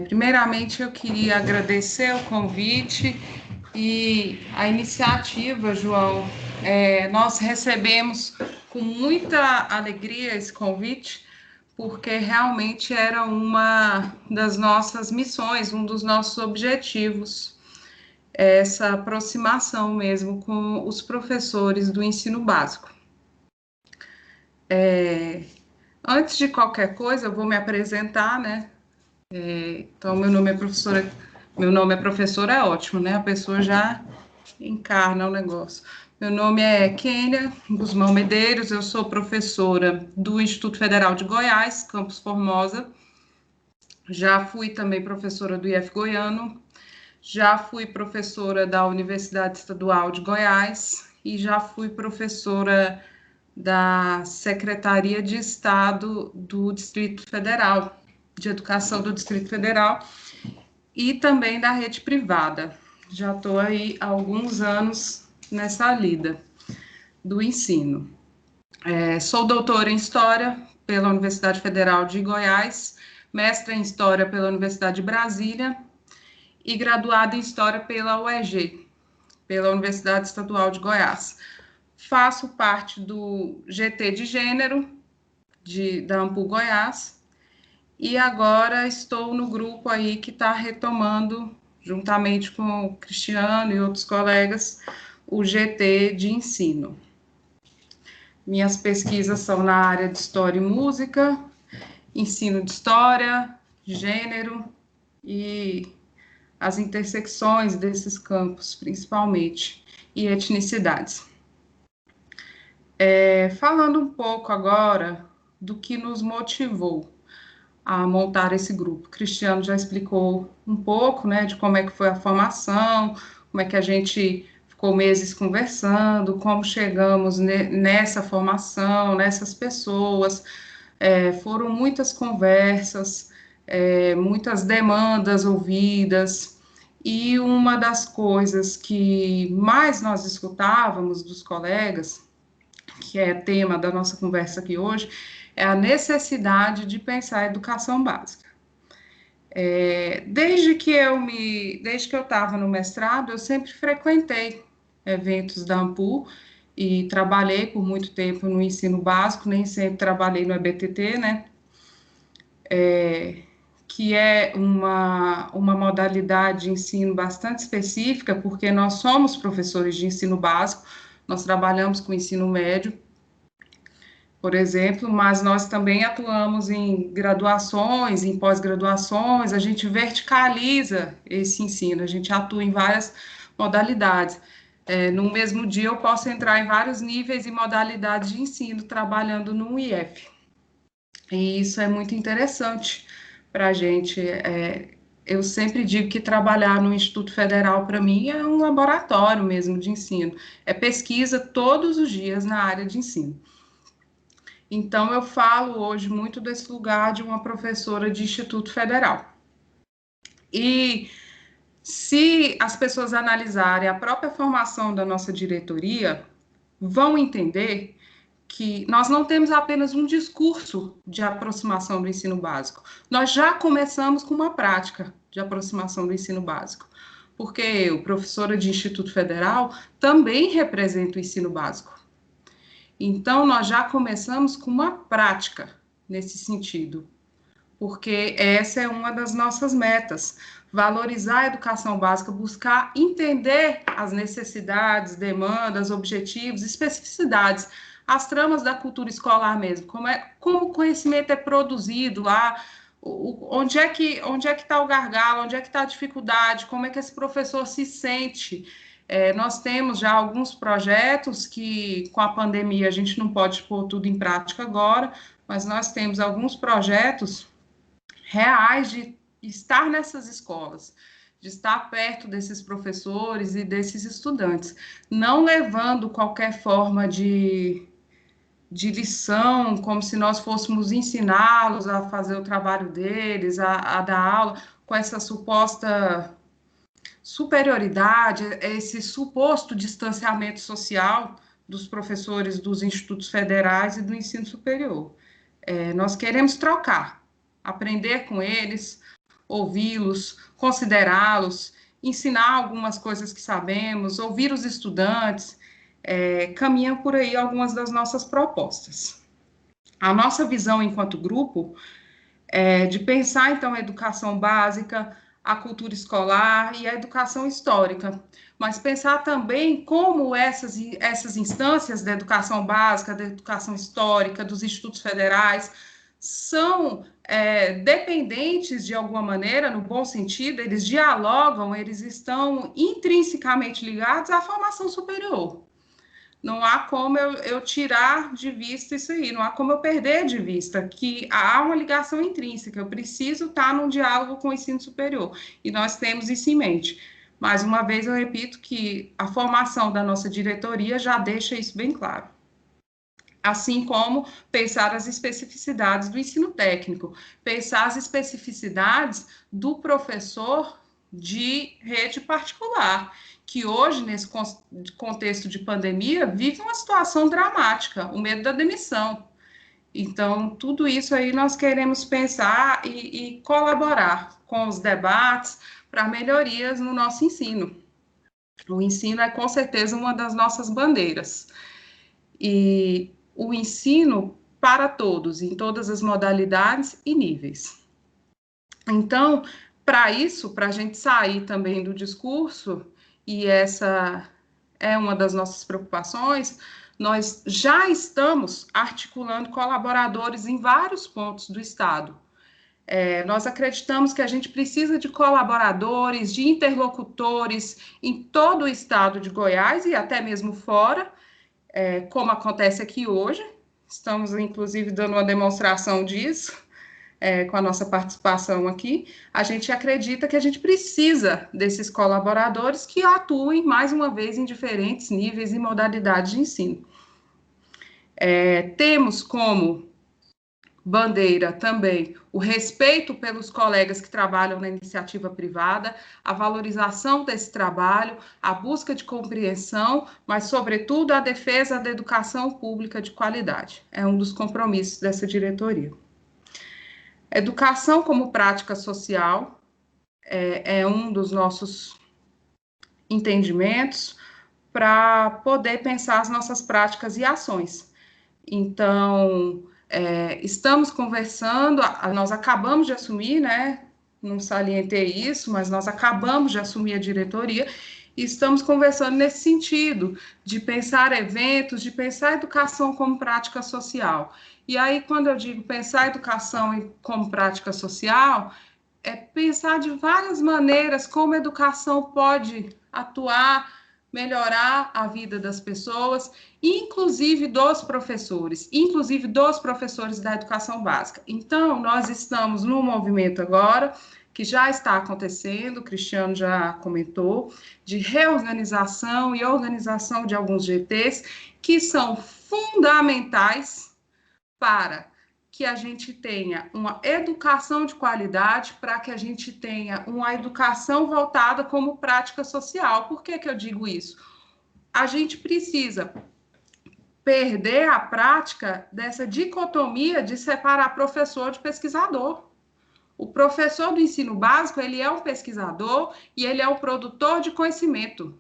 Primeiramente, eu queria agradecer o convite e a iniciativa, João. Nós recebemos com muita alegria esse convite, porque realmente era uma das nossas missões, um dos nossos objetivos, essa aproximação mesmo com os professores do ensino básico. Antes de qualquer coisa, eu vou me apresentar, né? Então, meu nome é professora, é ótimo, né? A pessoa já encarna o negócio. Meu nome é Kênia Guzmão Medeiros, eu sou professora do Instituto Federal de Goiás, Campus Formosa. Já fui também professora do IF Goiano, já fui professora da Universidade Estadual de Goiás e já fui professora da Secretaria de Estado do Distrito Federal, de Educação do Distrito Federal, e também da rede privada. Já estou aí há alguns anos nessa lida do ensino. Sou doutora em História pela Universidade Federal de Goiás, mestra em História pela Universidade de Brasília e graduada em História pela UEG, pela Universidade Estadual de Goiás. Faço parte do GT de Gênero da ANPU Goiás e agora estou no grupo aí que está retomando, juntamente com o Cristiano e outros colegas, o GT de Ensino. Minhas pesquisas são na área de História e Música, ensino de História, Gênero e as intersecções desses campos, principalmente, e etnicidades. Falando um pouco agora do que nos motivou a montar esse grupo. O Cristiano já explicou um pouco, né, de como é que foi a formação, como é que a gente ficou meses conversando, como chegamos nessa formação, nessas pessoas. Foram muitas conversas, muitas demandas ouvidas, e uma das coisas que mais nós escutávamos dos colegas, que é tema da nossa conversa aqui hoje, é a necessidade de pensar a educação básica. Desde que eu estava no mestrado, eu sempre frequentei eventos da ANPU e trabalhei por muito tempo no ensino básico, nem sempre trabalhei no EBTT, né? Que é uma modalidade de ensino bastante específica, porque nós somos professores de ensino básico, nós trabalhamos com ensino médio, por exemplo, mas nós também atuamos em graduações, em pós-graduações, a gente verticaliza esse ensino, a gente atua em várias modalidades. No mesmo dia, eu posso entrar em vários níveis e modalidades de ensino, trabalhando no IF. E isso é muito interessante para a gente. Eu sempre digo que trabalhar no Instituto Federal, para mim, é um laboratório mesmo de ensino. É pesquisa todos os dias na área de ensino. Então, eu falo hoje muito desse lugar de uma professora de Instituto Federal. E se as pessoas analisarem a própria formação da nossa diretoria, vão entender que nós não temos apenas um discurso de aproximação do ensino básico, nós já começamos com uma prática de aproximação do ensino básico, porque eu, professora de Instituto Federal, também represento o ensino básico. Então, nós já começamos com uma prática nesse sentido, porque essa é uma das nossas metas, valorizar a educação básica, buscar entender as necessidades, demandas, objetivos, especificidades, as tramas da cultura escolar mesmo, como o conhecimento é produzido lá, onde é que está o gargalo, onde é que está a dificuldade, como é que esse professor se sente. Nós temos já alguns projetos que, com a pandemia, a gente não pode pôr tudo em prática agora, mas nós temos alguns projetos reais de estar nessas escolas, de estar perto desses professores e desses estudantes, não levando qualquer forma de lição, como se nós fôssemos ensiná-los a fazer o trabalho deles, a dar aula, com essa suposta superioridade, esse suposto distanciamento social dos professores dos institutos federais e do ensino superior. Nós queremos trocar, aprender com eles, ouvi-los, considerá-los, ensinar algumas coisas que sabemos, ouvir os estudantes, caminham por aí algumas das nossas propostas. A nossa visão enquanto grupo é de pensar, então, a educação básica, a cultura escolar e a educação histórica, mas pensar também como essas instâncias da educação básica, da educação histórica, dos institutos federais, são dependentes de alguma maneira, no bom sentido, eles dialogam, eles estão intrinsecamente ligados à formação superior. Não há como eu tirar de vista isso aí, não há como eu perder de vista que há uma ligação intrínseca, eu preciso estar num diálogo com o ensino superior, e nós temos isso em mente. Mais uma vez, eu repito que a formação da nossa diretoria já deixa isso bem claro. Assim como pensar as especificidades do ensino técnico, pensar as especificidades do professor de rede particular, que hoje, nesse contexto de pandemia, vive uma situação dramática, o medo da demissão. Então, tudo isso aí nós queremos pensar e colaborar com os debates para melhorias no nosso ensino. O ensino é, com certeza, uma das nossas bandeiras. E o ensino para todos, em todas as modalidades e níveis. Então, para isso, para a gente sair também do discurso, e essa é uma das nossas preocupações, nós já estamos articulando colaboradores em vários pontos do Estado. Nós acreditamos que a gente precisa de colaboradores, de interlocutores em todo o Estado de Goiás e até mesmo fora, como acontece aqui hoje. Estamos, inclusive, dando uma demonstração disso, com a nossa participação aqui. A gente acredita que a gente precisa desses colaboradores que atuem, mais uma vez, em diferentes níveis e modalidades de ensino. Temos como bandeira também o respeito pelos colegas que trabalham na iniciativa privada, a valorização desse trabalho, a busca de compreensão, mas, sobretudo, a defesa da educação pública de qualidade. É um dos compromissos dessa diretoria. Educação como prática social é um dos nossos entendimentos para poder pensar as nossas práticas e ações. Então, estamos conversando, nós acabamos de assumir, né? Não salientei isso, mas nós acabamos de assumir a diretoria e estamos conversando nesse sentido, de pensar eventos, de pensar educação como prática social. E aí, quando eu digo pensar educação como prática social, é pensar de várias maneiras como a educação pode atuar, melhorar a vida das pessoas, inclusive dos professores da educação básica. Então, nós estamos num movimento agora, que já está acontecendo, o Cristiano já comentou, de reorganização e organização de alguns GTs, que são fundamentais para que a gente tenha uma educação de qualidade, para que a gente tenha uma educação voltada como prática social. Por que eu digo isso? A gente precisa perder a prática dessa dicotomia de separar professor de pesquisador. O professor do ensino básico, ele é um pesquisador e ele é um produtor de conhecimento.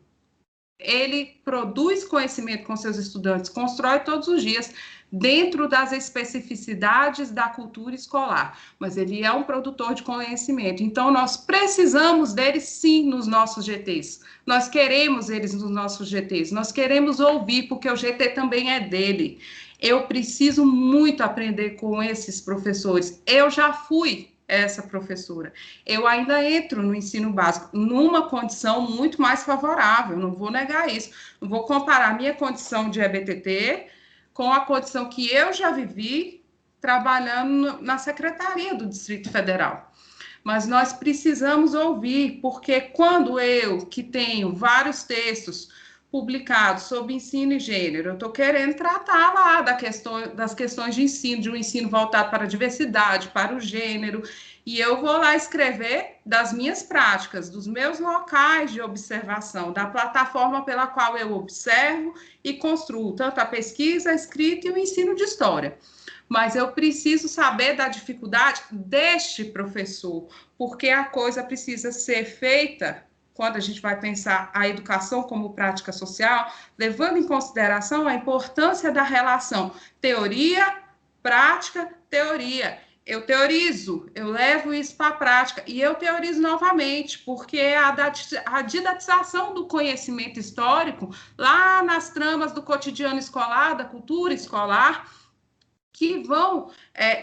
Ele produz conhecimento com seus estudantes, constrói todos os dias, dentro das especificidades da cultura escolar, mas ele é um produtor de conhecimento. Então, nós precisamos deles, sim, nos nossos GTs. Nós queremos eles nos nossos GTs, nós queremos ouvir, porque o GT também é dele. Eu preciso muito aprender com esses professores. Eu já fui essa professora. Eu ainda entro no ensino básico numa condição muito mais favorável, não vou negar isso. Não vou comparar a minha condição de EBTT com a condição que eu já vivi trabalhando na Secretaria do Distrito Federal. Mas nós precisamos ouvir, porque quando eu, que tenho vários textos publicados sobre ensino e gênero, eu estou querendo tratar lá das questões de ensino, de um ensino voltado para a diversidade, para o gênero, e eu vou lá escrever das minhas práticas, dos meus locais de observação, da plataforma pela qual eu observo e construo tanto a pesquisa, a escrita e o ensino de história. Mas eu preciso saber da dificuldade deste professor, porque a coisa precisa ser feita, quando a gente vai pensar a educação como prática social, levando em consideração a importância da relação teoria, prática, teoria. Eu teorizo, eu levo isso para a prática, e eu teorizo novamente, porque é a didatização do conhecimento histórico, lá nas tramas do cotidiano escolar, da cultura escolar, que vão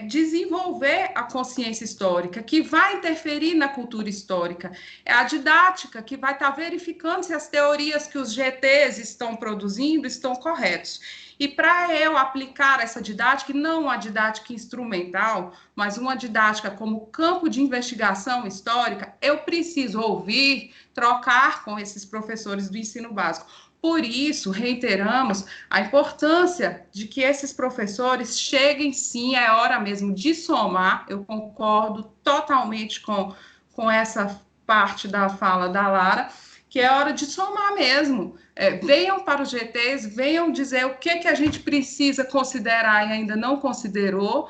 desenvolver a consciência histórica, que vai interferir na cultura histórica. É a didática que vai estar verificando se as teorias que os GTs estão produzindo estão corretas. E para eu aplicar essa didática, não uma didática instrumental, mas uma didática como campo de investigação histórica, eu preciso ouvir, trocar com esses professores do ensino básico. Por isso, reiteramos a importância de que esses professores cheguem, sim, é hora mesmo de somar. Eu concordo totalmente com essa parte da fala da Lara, que é hora de somar mesmo. Venham para os GTs, venham dizer o que a gente precisa considerar e ainda não considerou,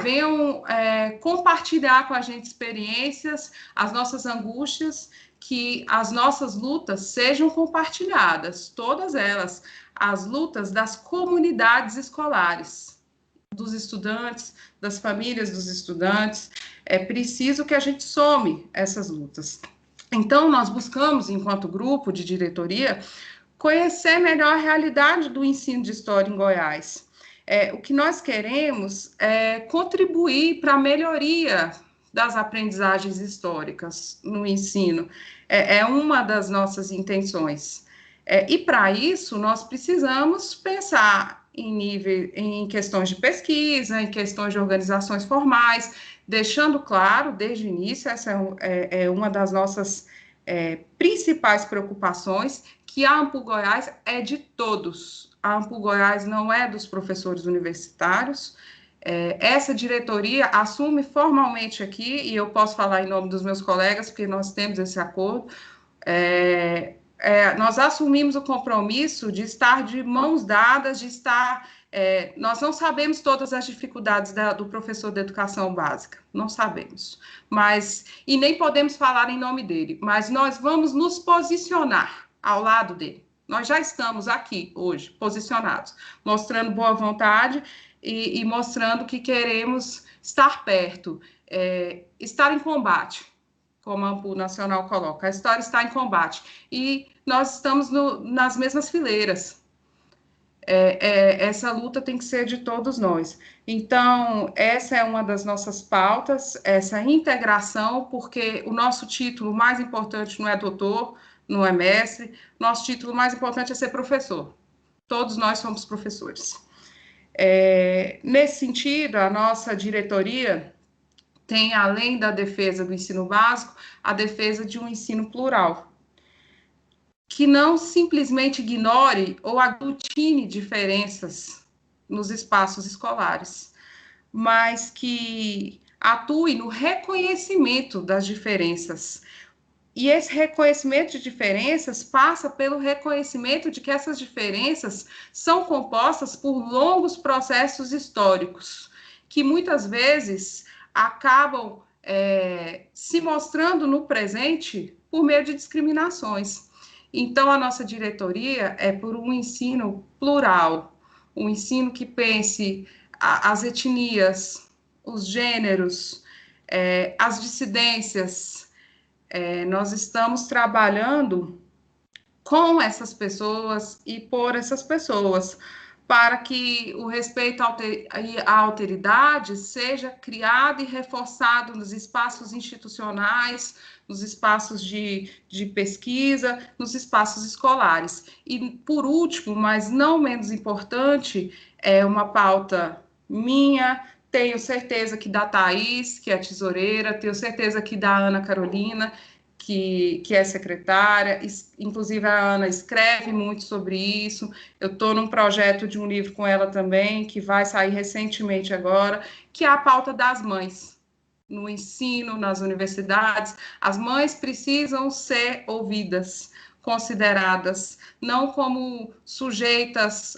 venham compartilhar com a gente experiências, as nossas angústias, que as nossas lutas sejam compartilhadas, todas elas, as lutas das comunidades escolares, dos estudantes, das famílias dos estudantes. É preciso que a gente some essas lutas. Então, nós buscamos, enquanto grupo de diretoria, conhecer melhor a realidade do ensino de história em Goiás. O que nós queremos é contribuir para a melhoria das aprendizagens históricas no ensino. É uma das nossas intenções. E, para isso, nós precisamos pensar em questões de pesquisa, em questões de organizações formais, deixando claro, desde o início, essa é uma das nossas principais preocupações, que a Ampul Goiás é de todos. A Ampul Goiás não é dos professores universitários. Essa diretoria assume formalmente aqui, e eu posso falar em nome dos meus colegas, porque nós temos esse acordo, nós assumimos o compromisso de estar de mãos dadas, de estar... nós não sabemos todas as dificuldades do professor de educação básica, não sabemos, e nem podemos falar em nome dele, mas nós vamos nos posicionar ao lado dele. Nós já estamos aqui hoje, posicionados, mostrando boa vontade e mostrando que queremos estar perto, estar em combate como a Ampul Nacional coloca. A história está em combate. E nós estamos nas mesmas fileiras. Essa luta tem que ser de todos nós. Então, essa é uma das nossas pautas, essa integração, porque o nosso título mais importante não é doutor, não é mestre, nosso título mais importante é ser professor. Todos nós somos professores. Nesse sentido, a nossa diretoria tem, além da defesa do ensino básico, a defesa de um ensino plural, que não simplesmente ignore ou aglutine diferenças nos espaços escolares, mas que atue no reconhecimento das diferenças. E esse reconhecimento de diferenças passa pelo reconhecimento de que essas diferenças são compostas por longos processos históricos, que muitas vezes acabam se mostrando no presente por meio de discriminações. Então, a nossa diretoria é por um ensino plural, um ensino que pense as etnias, os gêneros, as dissidências. Nós estamos trabalhando com essas pessoas e por essas pessoas, para que o respeito à alteridade seja criado e reforçado nos espaços institucionais, nos espaços de pesquisa, nos espaços escolares. E, por último, mas não menos importante, é uma pauta minha, tenho certeza que da Thaís, que é a tesoureira, tenho certeza que da Ana Carolina, que é secretária, inclusive a Ana escreve muito sobre isso. Eu estou num projeto de um livro com ela também, que vai sair recentemente agora, que é a pauta das mães. No ensino, nas universidades, as mães precisam ser ouvidas, consideradas, não como sujeitas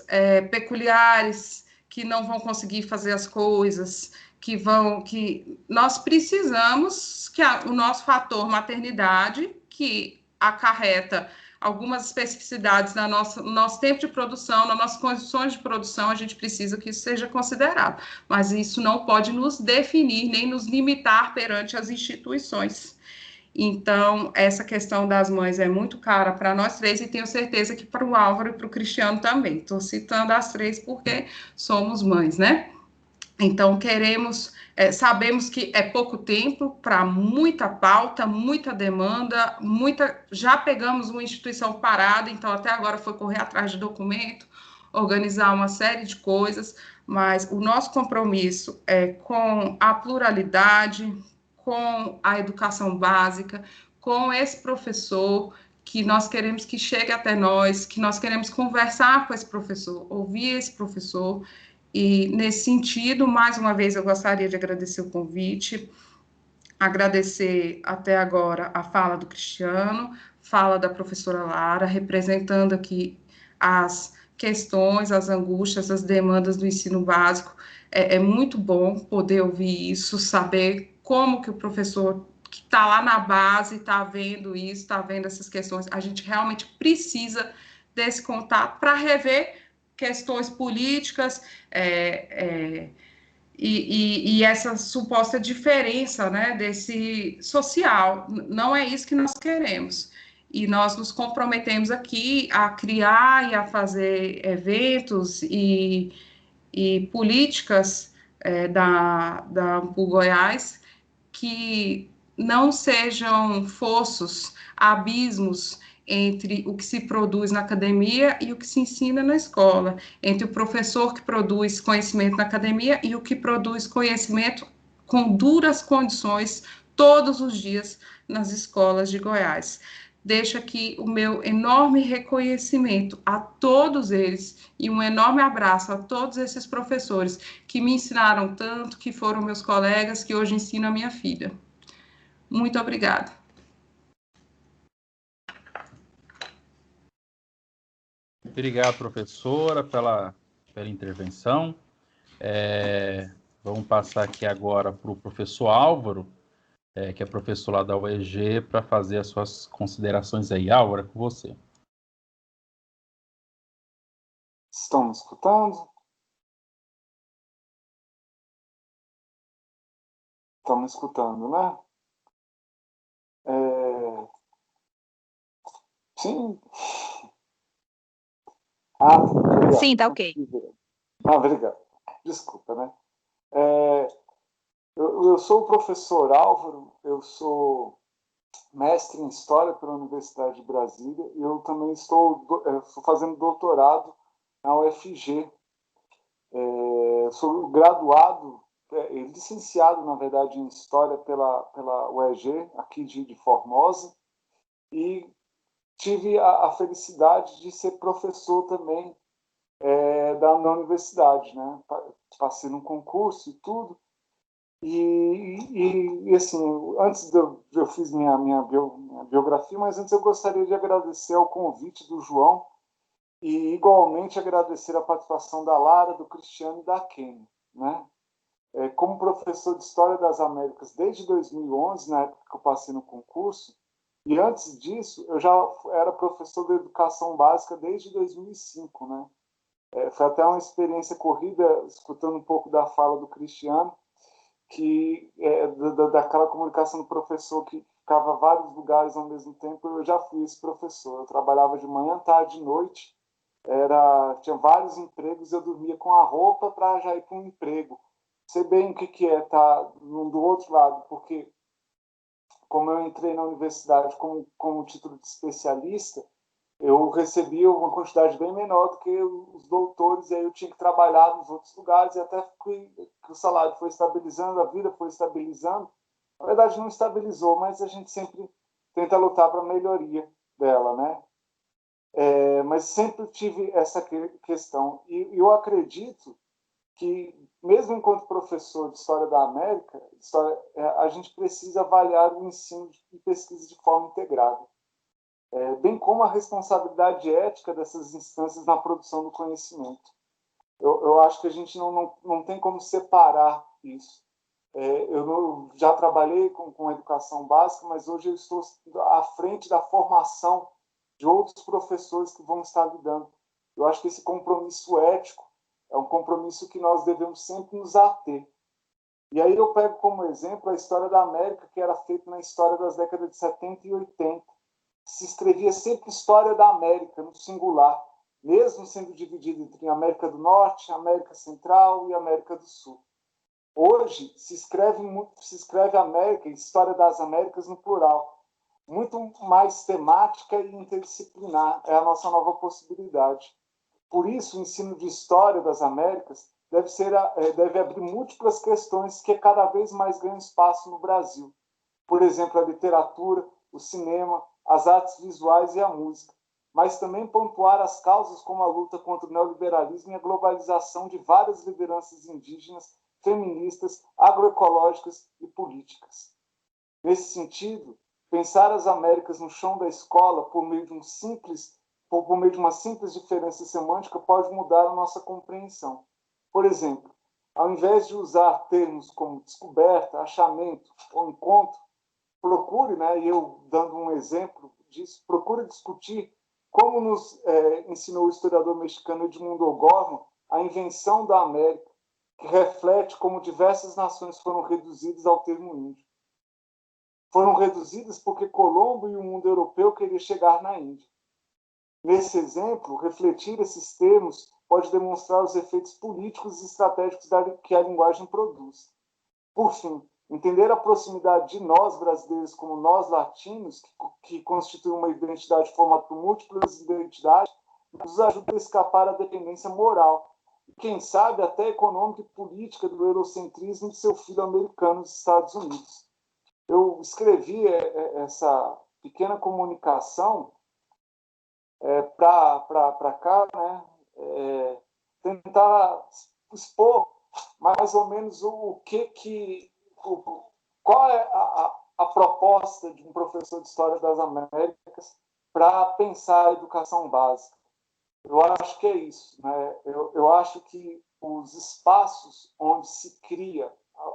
peculiares, que não vão conseguir fazer as coisas, que nós precisamos que o nosso fator maternidade, que acarreta algumas especificidades no nosso tempo de produção, nas nossas condições de produção, a gente precisa que isso seja considerado. Mas isso não pode nos definir, nem nos limitar perante as instituições. Então, essa questão das mães é muito cara para nós três e tenho certeza que para o Álvaro e para o Cristiano também. Estou citando as três porque somos mães, né? Então, sabemos que é pouco tempo para muita pauta, muita demanda, já pegamos uma instituição parada, então até agora foi correr atrás de documento, organizar uma série de coisas, mas o nosso compromisso é com a pluralidade, com a educação básica, com esse professor que nós queremos que chegue até nós, que nós queremos conversar com esse professor, ouvir esse professor. E, nesse sentido, mais uma vez, eu gostaria de agradecer o convite, agradecer até agora a fala do Cristiano, fala da professora Lara, representando aqui as questões, as angústias, as demandas do ensino básico. É muito bom poder ouvir isso, saber como que o professor que está lá na base está vendo isso, está vendo essas questões. A gente realmente precisa desse contato para rever questões políticas e essa suposta diferença, né, desse social. Não é isso que nós queremos. E nós nos comprometemos aqui a criar e a fazer eventos e políticas da Ampul Goiás que não sejam fossos, abismos entre o que se produz na academia e o que se ensina na escola, entre o professor que produz conhecimento na academia e o que produz conhecimento com duras condições todos os dias nas escolas de Goiás. Deixo aqui o meu enorme reconhecimento a todos eles e um enorme abraço a todos esses professores que me ensinaram tanto, que foram meus colegas, que hoje ensinam a minha filha. Muito obrigada. Obrigado, professora, pela intervenção. Vamos passar aqui agora para o professor Álvaro, que é professor lá da UEG, para fazer as suas considerações aí. Álvaro, é com você. Estão me escutando? Estão me escutando, né? Sim. Obrigado. Sim, tá ok. Obrigado. Desculpa, né? Eu sou o professor Álvaro, eu sou mestre em História pela Universidade de Brasília e eu também estou fazendo doutorado na UFG. Sou graduado, licenciado, na verdade, em História pela UEG, aqui de Formosa, e tive a felicidade de ser professor também na universidade, né? Passei num concurso e tudo. E assim, antes eu fiz minha biografia, mas antes eu gostaria de agradecer ao convite do João e igualmente agradecer a participação da Lara, do Cristiano e da Kenny, né? Como professor de História das Américas desde 2011, na época que eu passei no concurso, e antes disso eu já era professor de Educação Básica desde 2005, né? Foi até uma experiência corrida, escutando um pouco da fala do Cristiano, que daquela comunicação do professor que ficava em vários lugares ao mesmo tempo. Eu já fui esse professor. Eu trabalhava de manhã, tarde e noite. Tinha vários empregos, eu dormia com a roupa para já ir para um emprego. Sei bem o que é estar do outro lado, porque como eu entrei na universidade com o título de especialista, eu recebia uma quantidade bem menor do que os doutores, e aí eu tinha que trabalhar nos outros lugares, e até que o salário foi estabilizando, a vida foi estabilizando. Na verdade, não estabilizou, mas a gente sempre tenta lutar para a melhoria dela, né? Mas sempre tive essa questão. E eu acredito que, mesmo enquanto professor de História da América, a gente precisa avaliar o ensino e pesquisa de forma integrada. Bem como a responsabilidade ética dessas instâncias na produção do conhecimento. Eu acho que a gente não tem como separar isso. Eu já trabalhei com educação básica, mas hoje eu estou à frente da formação de outros professores que vão estar lidando. Eu acho que esse compromisso ético é um compromisso que nós devemos sempre nos ater. E aí eu pego como exemplo a história da América, que era feita na história das décadas de 70 e 80. Se escrevia sempre História da América, no singular, mesmo sendo dividido entre América do Norte, América Central e América do Sul. Hoje se escreve América, História das Américas no plural, muito mais temática e interdisciplinar, é a nossa nova possibilidade. Por isso, o ensino de História das Américas deve abrir múltiplas questões que cada vez mais ganham espaço no Brasil. Por exemplo, a literatura, o cinema, as artes visuais e a música, mas também pontuar as causas como a luta contra o neoliberalismo e a globalização de várias lideranças indígenas, feministas, agroecológicas e políticas. Nesse sentido, pensar as Américas no chão da escola por meio de uma simples diferença semântica pode mudar a nossa compreensão. Por exemplo, ao invés de usar termos como descoberta, achamento ou encontro, procure, né, e eu dando um exemplo disso, procure discutir como nos ensinou o historiador mexicano Edmundo O'Gorman a invenção da América, que reflete como diversas nações foram reduzidas ao termo índio. Foram reduzidas porque Colombo e o mundo europeu queriam chegar na Índia. Nesse exemplo, refletir esses termos pode demonstrar os efeitos políticos e estratégicos que a linguagem produz. Por fim, entender a proximidade de nós, brasileiros, como nós, latinos, que constitui uma identidade formada por múltiplas identidades, nos ajuda a escapar da dependência moral, e, quem sabe, até econômica e política do eurocentrismo de seu filho americano dos Estados Unidos. Eu escrevi essa pequena comunicação para cá, né? Tentar expor mais ou menos qual é a proposta de um professor de História das Américas para pensar a educação básica. Eu acho que é isso, né? Eu acho que os espaços onde se cria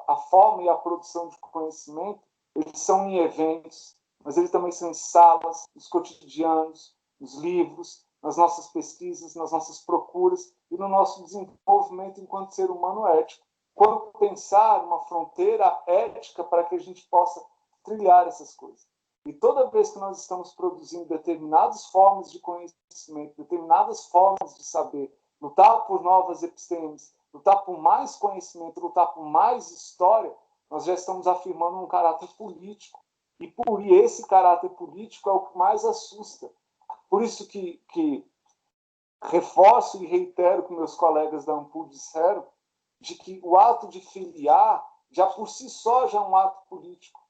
a forma e a produção de conhecimento, eles são em eventos, mas eles também são em salas, nos cotidianos, nos livros, nas nossas pesquisas, nas nossas procuras e no nosso desenvolvimento enquanto ser humano ético. Quando pensar uma fronteira ética para que a gente possa trilhar essas coisas. E toda vez que nós estamos produzindo determinadas formas de conhecimento, determinadas formas de saber, lutar por novas epistemes, lutar por mais conhecimento, lutar por mais história, nós já estamos afirmando um caráter político. E esse caráter político é o que mais assusta. Por isso que reforço e reitero o que meus colegas da Ampul disseram, de que o ato de filiar, já por si só, já é um ato político.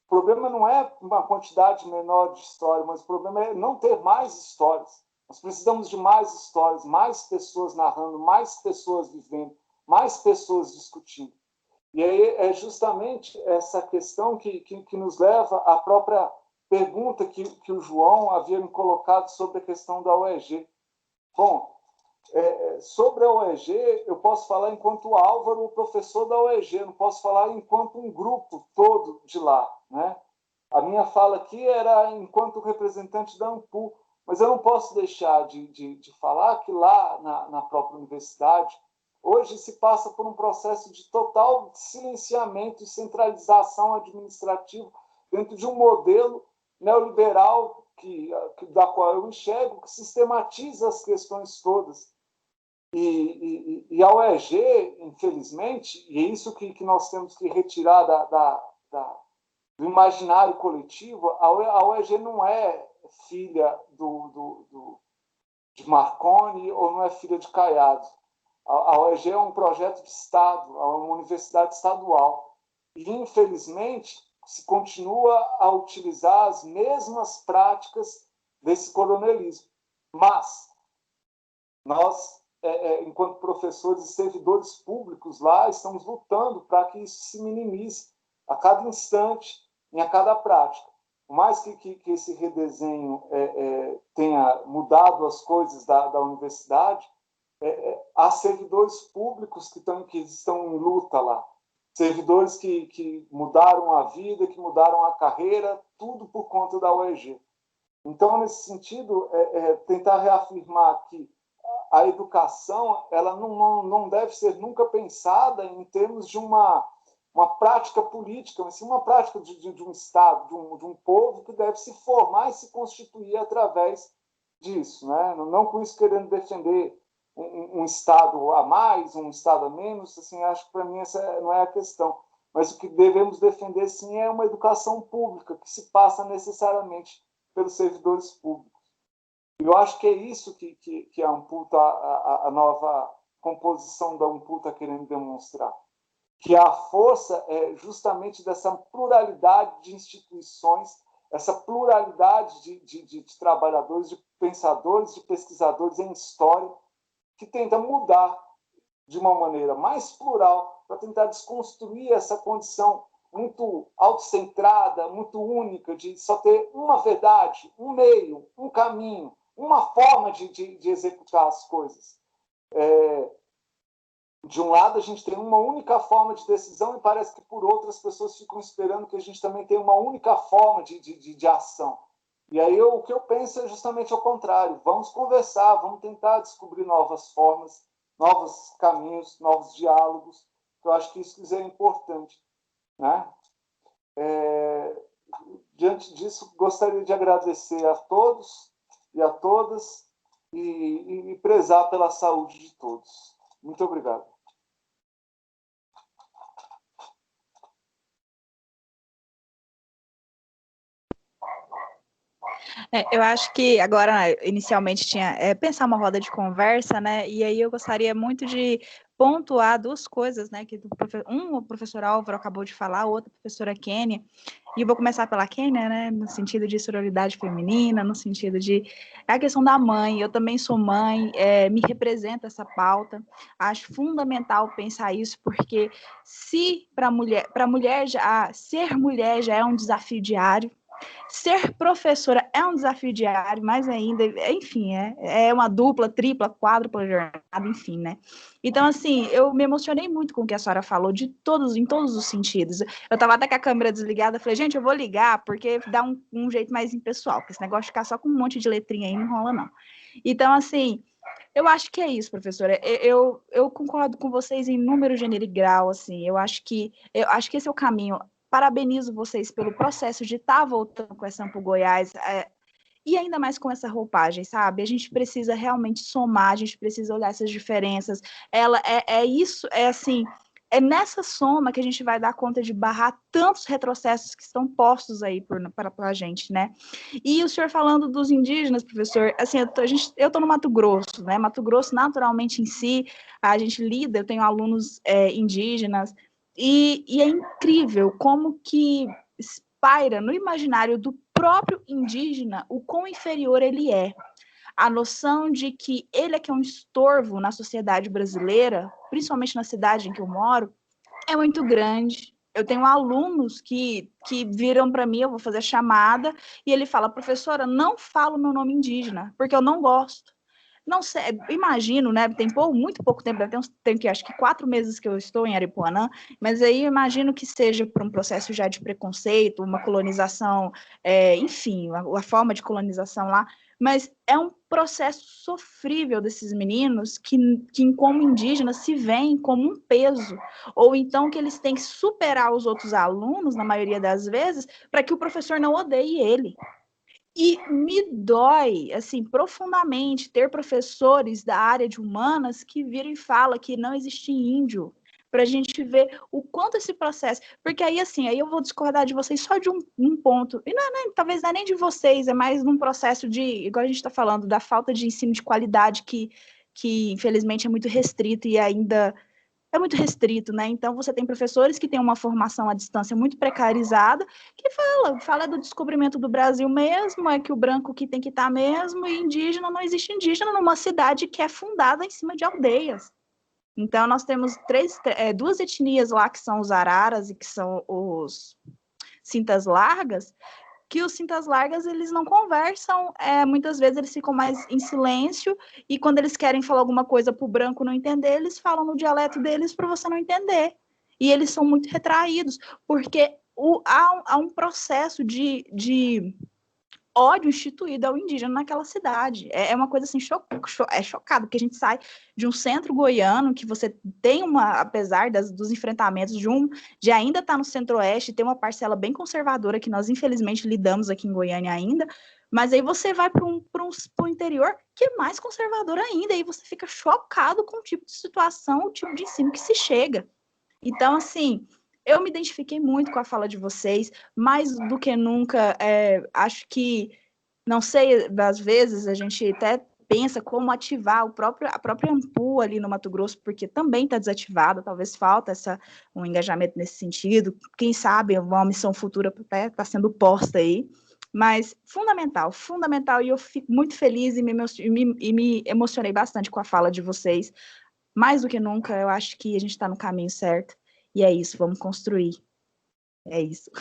O problema não é uma quantidade menor de história, mas o problema é não ter mais histórias. Nós precisamos de mais histórias, mais pessoas narrando, mais pessoas vivendo, mais pessoas discutindo. E aí é justamente essa questão que nos leva à própria pergunta que o João havia me colocado sobre a questão da UEG. Bom, sobre a UEG, eu posso falar enquanto Álvaro, o professor da UEG, não posso falar enquanto um grupo todo de lá, né? A minha fala aqui era enquanto representante da Ampul, mas eu não posso deixar de falar que lá na própria universidade, hoje se passa por um processo de total silenciamento e centralização administrativa dentro de um modelo neoliberal da qual eu enxergo, que sistematiza as questões todas. E a UEG, infelizmente, e é isso que nós temos que retirar do imaginário coletivo, a UEG não é filha de Marconi ou não é filha de Caiado. A UEG é um projeto de Estado, é uma universidade estadual. E, infelizmente, se continua a utilizar as mesmas práticas desse coronelismo. Mas nós, enquanto professores e servidores públicos lá, estamos lutando para que isso se minimize a cada instante, em a cada prática. Por mais que esse redesenho tenha mudado as coisas da universidade, há servidores públicos que estão em luta lá. Servidores que mudaram a vida, que mudaram a carreira, tudo por conta da UEG. Então, nesse sentido, tentar reafirmar que a educação ela não deve ser nunca pensada em termos de uma prática política, mas sim uma prática de um Estado, de um povo que deve se formar e se constituir através disso, né? Não com isso querendo defender um Estado a mais, um Estado a menos, assim, acho que para mim essa não é a questão. Mas o que devemos defender, sim, é uma educação pública que se passa necessariamente pelos servidores públicos. Eu acho que é isso que a Ampul, a nova composição da Ampul está querendo demonstrar. Que a força é justamente dessa pluralidade de instituições, essa pluralidade de trabalhadores, de pensadores, de pesquisadores em história, que tenta mudar de uma maneira mais plural para tentar desconstruir essa condição muito autocentrada, muito única, de só ter uma verdade, um meio, um caminho, uma forma de executar as coisas. De um lado, a gente tem uma única forma de decisão e parece que, por outras pessoas ficam esperando que a gente também tenha uma única forma de ação. E aí o que eu penso é justamente ao contrário. Vamos conversar, vamos tentar descobrir novas formas, novos caminhos, novos diálogos. Eu acho que isso é importante, né? Diante disso, gostaria de agradecer a todos e a todas e prezar pela saúde de todos. Muito obrigado. Eu acho que agora, inicialmente, tinha pensar uma roda de conversa, né? E aí eu gostaria muito de pontuar duas coisas, né? Que o professor Álvaro acabou de falar, a outra, a professora Kênia. E eu vou começar pela Kênia, né? No sentido de sororidade feminina, no sentido de a questão da mãe. Eu também sou mãe, me representa essa pauta. Acho fundamental pensar isso, porque se para mulher ser mulher já é um desafio diário. Ser professora é um desafio diário, mais ainda, enfim, é uma dupla, tripla, quádrupla jornada, enfim, né? Então, assim, eu me emocionei muito com o que a senhora falou, em todos os sentidos. Eu estava até com a câmera desligada, falei, gente, eu vou ligar, porque dá um jeito mais impessoal, porque esse negócio de ficar só com um monte de letrinha aí não rola, não. Então, assim, eu acho que é isso, professora. Eu concordo com vocês em número, gênero e grau, assim. Eu acho que esse é o caminho. parabenizo vocês pelo processo de estar voltando com essa Ampo Goiás, e ainda mais com essa roupagem, sabe? A gente precisa realmente somar, a gente precisa olhar essas diferenças. Ela é nessa soma que a gente vai dar conta de barrar tantos retrocessos que estão postos aí para a gente, né? E o senhor falando dos indígenas, professor, assim, eu estou no Mato Grosso, né? Mato Grosso, naturalmente, em si, a gente lida, eu tenho alunos indígenas, e é incrível como que paira no imaginário do próprio indígena o quão inferior ele é. A noção de que ele é que é um estorvo na sociedade brasileira, principalmente na cidade em que eu moro, é muito grande. Eu tenho alunos que viram para mim, eu vou fazer a chamada, e ele fala, professora, não falo meu nome indígena, porque eu não gosto. Não sei, imagino, né? Tem muito pouco tempo, tem que acho que 4 meses que eu estou em Aripuanã, mas aí eu imagino que seja por um processo já de preconceito, uma colonização, enfim, a forma de colonização lá, mas é um processo sofrível desses meninos que como indígenas, se veem como um peso, ou então que eles têm que superar os outros alunos, na maioria das vezes, para que o professor não odeie ele. E me dói, assim, profundamente ter professores da área de humanas que viram e falam que não existe índio, para a gente ver o quanto esse processo... Porque aí, assim, aí eu vou discordar de vocês só de um ponto. E talvez não é nem de vocês, é mais num processo de... Igual a gente está falando, da falta de ensino de qualidade que infelizmente, é muito restrito e ainda... É muito restrito, né? Então, você tem professores que têm uma formação à distância muito precarizada, que fala do descobrimento do Brasil mesmo, é que o branco que tem que estar mesmo, e indígena, não existe indígena numa cidade que é fundada em cima de aldeias. Então, nós temos 2 etnias lá, que são os araras e que são os cintas largas, que os cintas largas, eles não conversam, muitas vezes eles ficam mais em silêncio, e quando eles querem falar alguma coisa para o branco não entender, eles falam no dialeto deles para você não entender. E eles são muito retraídos, porque há um processo de ódio instituído ao indígena naquela cidade. É uma coisa assim, chocado, porque a gente sai de um centro goiano, que você tem apesar dos enfrentamentos de ainda estar no centro-oeste, tem uma parcela bem conservadora que nós, infelizmente, lidamos aqui em Goiânia ainda, mas aí você vai para o interior, que é mais conservador ainda, e aí você fica chocado com o tipo de situação, o tipo de ensino que se chega. Então, assim, eu me identifiquei muito com a fala de vocês, mais do que nunca, acho que, não sei, às vezes a gente até pensa como ativar a própria Ampu ali no Mato Grosso, porque também está desativada, talvez falta um engajamento nesse sentido, quem sabe uma missão futura está sendo posta aí, mas fundamental, e eu fico muito feliz e me emocionei bastante com a fala de vocês. Mais do que nunca, eu acho que a gente está no caminho certo. E é isso, vamos construir. É isso.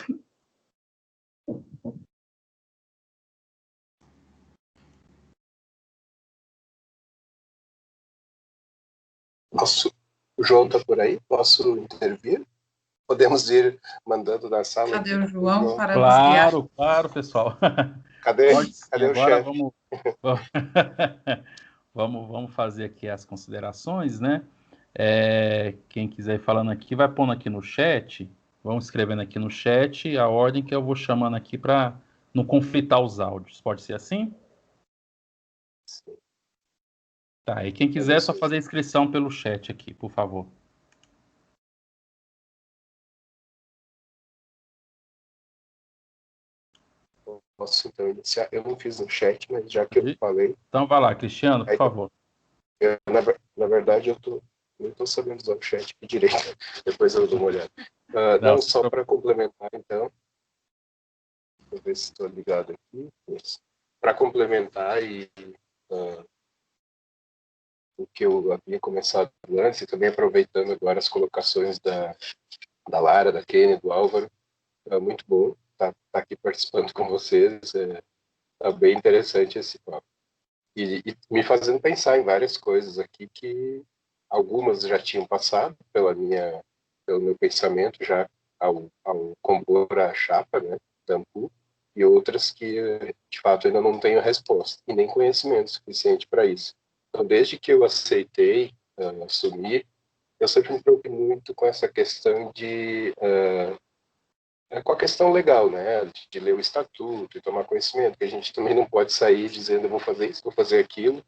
O João está por aí? Posso intervir? Podemos ir mandando na sala. Cadê o João para Claro, pessoal. Cadê o agora chefe? Vamos fazer aqui as considerações, né? Quem quiser ir falando aqui, vai pondo aqui no chat. Vamos escrevendo aqui no chat a ordem que eu vou chamando aqui para não conflitar os áudios. Pode ser assim? Sim. Tá, e quem quiser é só fazer a inscrição pelo chat aqui, por favor. Posso então iniciar? Eu não fiz no chat, mas já que eu falei... Então vai lá, Cristiano, por favor. Na verdade, eu não estou sabendo usar o chat direito. Depois eu dou uma olhada. Não, só para complementar, então. Vou ver se estou ligado aqui. Para complementar o que eu havia começado antes, e também aproveitando agora as colocações da Lara, da Kênia, do Álvaro, é muito bom estar aqui participando com vocês. Tá bem interessante esse papo. E me fazendo pensar em várias coisas aqui que algumas já tinham passado pelo meu pensamento já ao compor a chapa, né, da Ampu, e outras que, de fato, ainda não tenho resposta e nem conhecimento suficiente para isso. Então, desde que eu aceitei assumir, eu sempre me preocupei muito com essa questão de com a questão legal, né, de ler o estatuto e tomar conhecimento, que a gente também não pode sair dizendo eu vou fazer isso, vou fazer aquilo,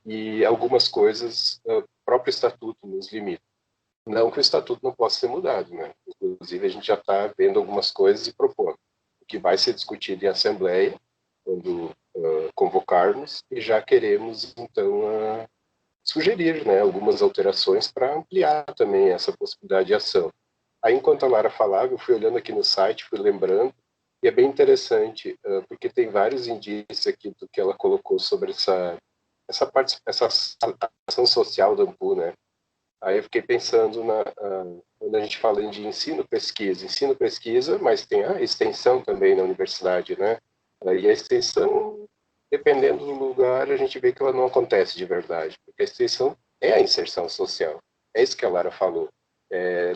e algumas coisas o próprio estatuto nos limita. Não que o estatuto não possa ser mudado, né? Inclusive a gente já está vendo algumas coisas e propondo. O que vai ser discutido em assembleia, quando convocarmos, e já queremos, então, sugerir, né, algumas alterações para ampliar também essa possibilidade de ação. Aí, enquanto a Lara falava, eu fui olhando aqui no site, fui lembrando, e é bem interessante, porque tem vários indícios aqui do que ela colocou sobre essa ação social da AMPU, né? Aí eu fiquei pensando quando a gente fala de ensino-pesquisa, mas tem a extensão também na universidade, né? E a extensão, dependendo do lugar, a gente vê que ela não acontece de verdade, porque a extensão é a inserção social. É isso que a Lara falou,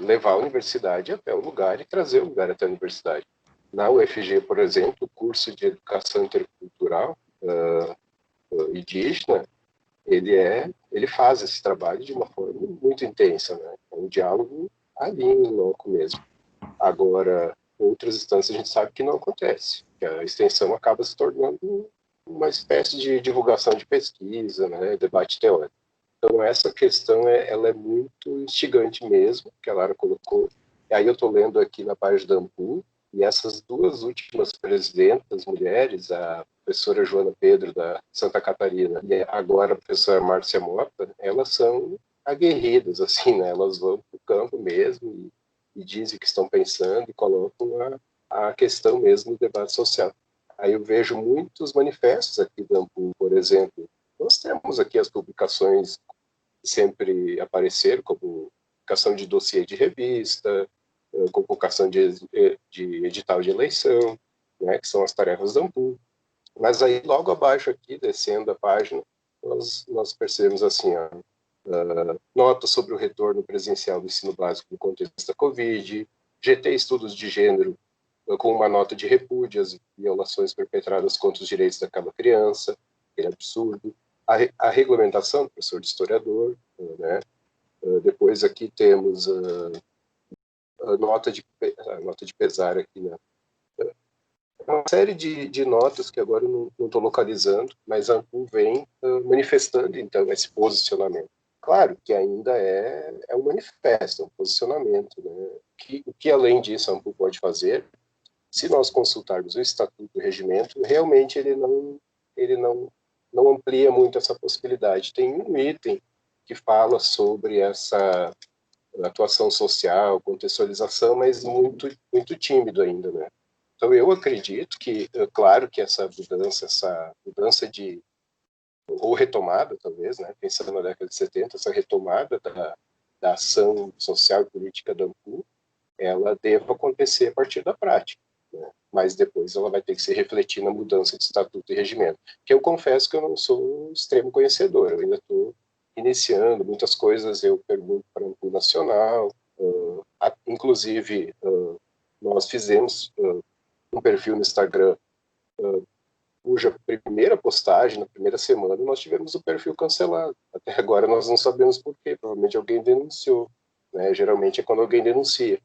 levar a universidade até o lugar e trazer o lugar até a universidade. Na UFG, por exemplo, o curso de educação intercultural indígena, ele faz esse trabalho de uma forma muito intensa, né? É um diálogo ali em loco mesmo. Agora, outras instâncias a gente sabe que não acontece, que a extensão acaba se tornando uma espécie de divulgação de pesquisa, né? Debate teórico. Então, essa questão ela é muito instigante mesmo, que a Lara colocou. E aí eu estou lendo aqui na página da AMPU, e essas duas últimas presidentas mulheres, a professora Joana Pedro, da Santa Catarina, e agora a professora Márcia Mota, elas são aguerridas, assim, né? Elas vão para o campo mesmo e dizem o que estão pensando e colocam a questão mesmo do debate social. Aí eu vejo muitos manifestos aqui da AMPU, por exemplo. Nós temos aqui as publicações que sempre apareceram, como publicação de dossiê de revista, convocação de edital de eleição, né, que são as tarefas da AMPU. Mas aí, logo abaixo aqui, descendo a página, nós percebemos assim, nota sobre o retorno presencial do ensino básico no contexto da Covid, GT Estudos de Gênero, com uma nota de repúdio às violações perpetradas contra os direitos daquela criança, que é absurdo, a regulamentação do professor de historiador, né? Depois aqui temos a nota de pesar aqui, né? Uma série de notas que agora eu não estou localizando, mas a AMPU vem manifestando, então, esse posicionamento. Claro que ainda é um manifesto, um posicionamento, né? O que além disso a AMPU pode fazer, se nós consultarmos o Estatuto do Regimento, realmente ele não amplia muito essa possibilidade. Tem um item que fala sobre essa atuação social, contextualização, mas muito, muito tímido ainda, né? Então, eu acredito que, claro que essa mudança ou retomada, talvez, né, pensando na década de 70, essa retomada da ação social e política da AMPU, ela deva acontecer a partir da prática, né? Mas depois ela vai ter que se refletir na mudança de estatuto e regimento, que eu confesso que eu não sou extremo conhecedor, eu ainda estou iniciando, muitas coisas eu pergunto para a AMPU Nacional, inclusive nós fizemos um perfil no Instagram, cuja primeira postagem, na primeira semana, nós tivemos o perfil cancelado. Até agora nós não sabemos por quê, provavelmente alguém denunciou, né? Geralmente é quando alguém denuncia.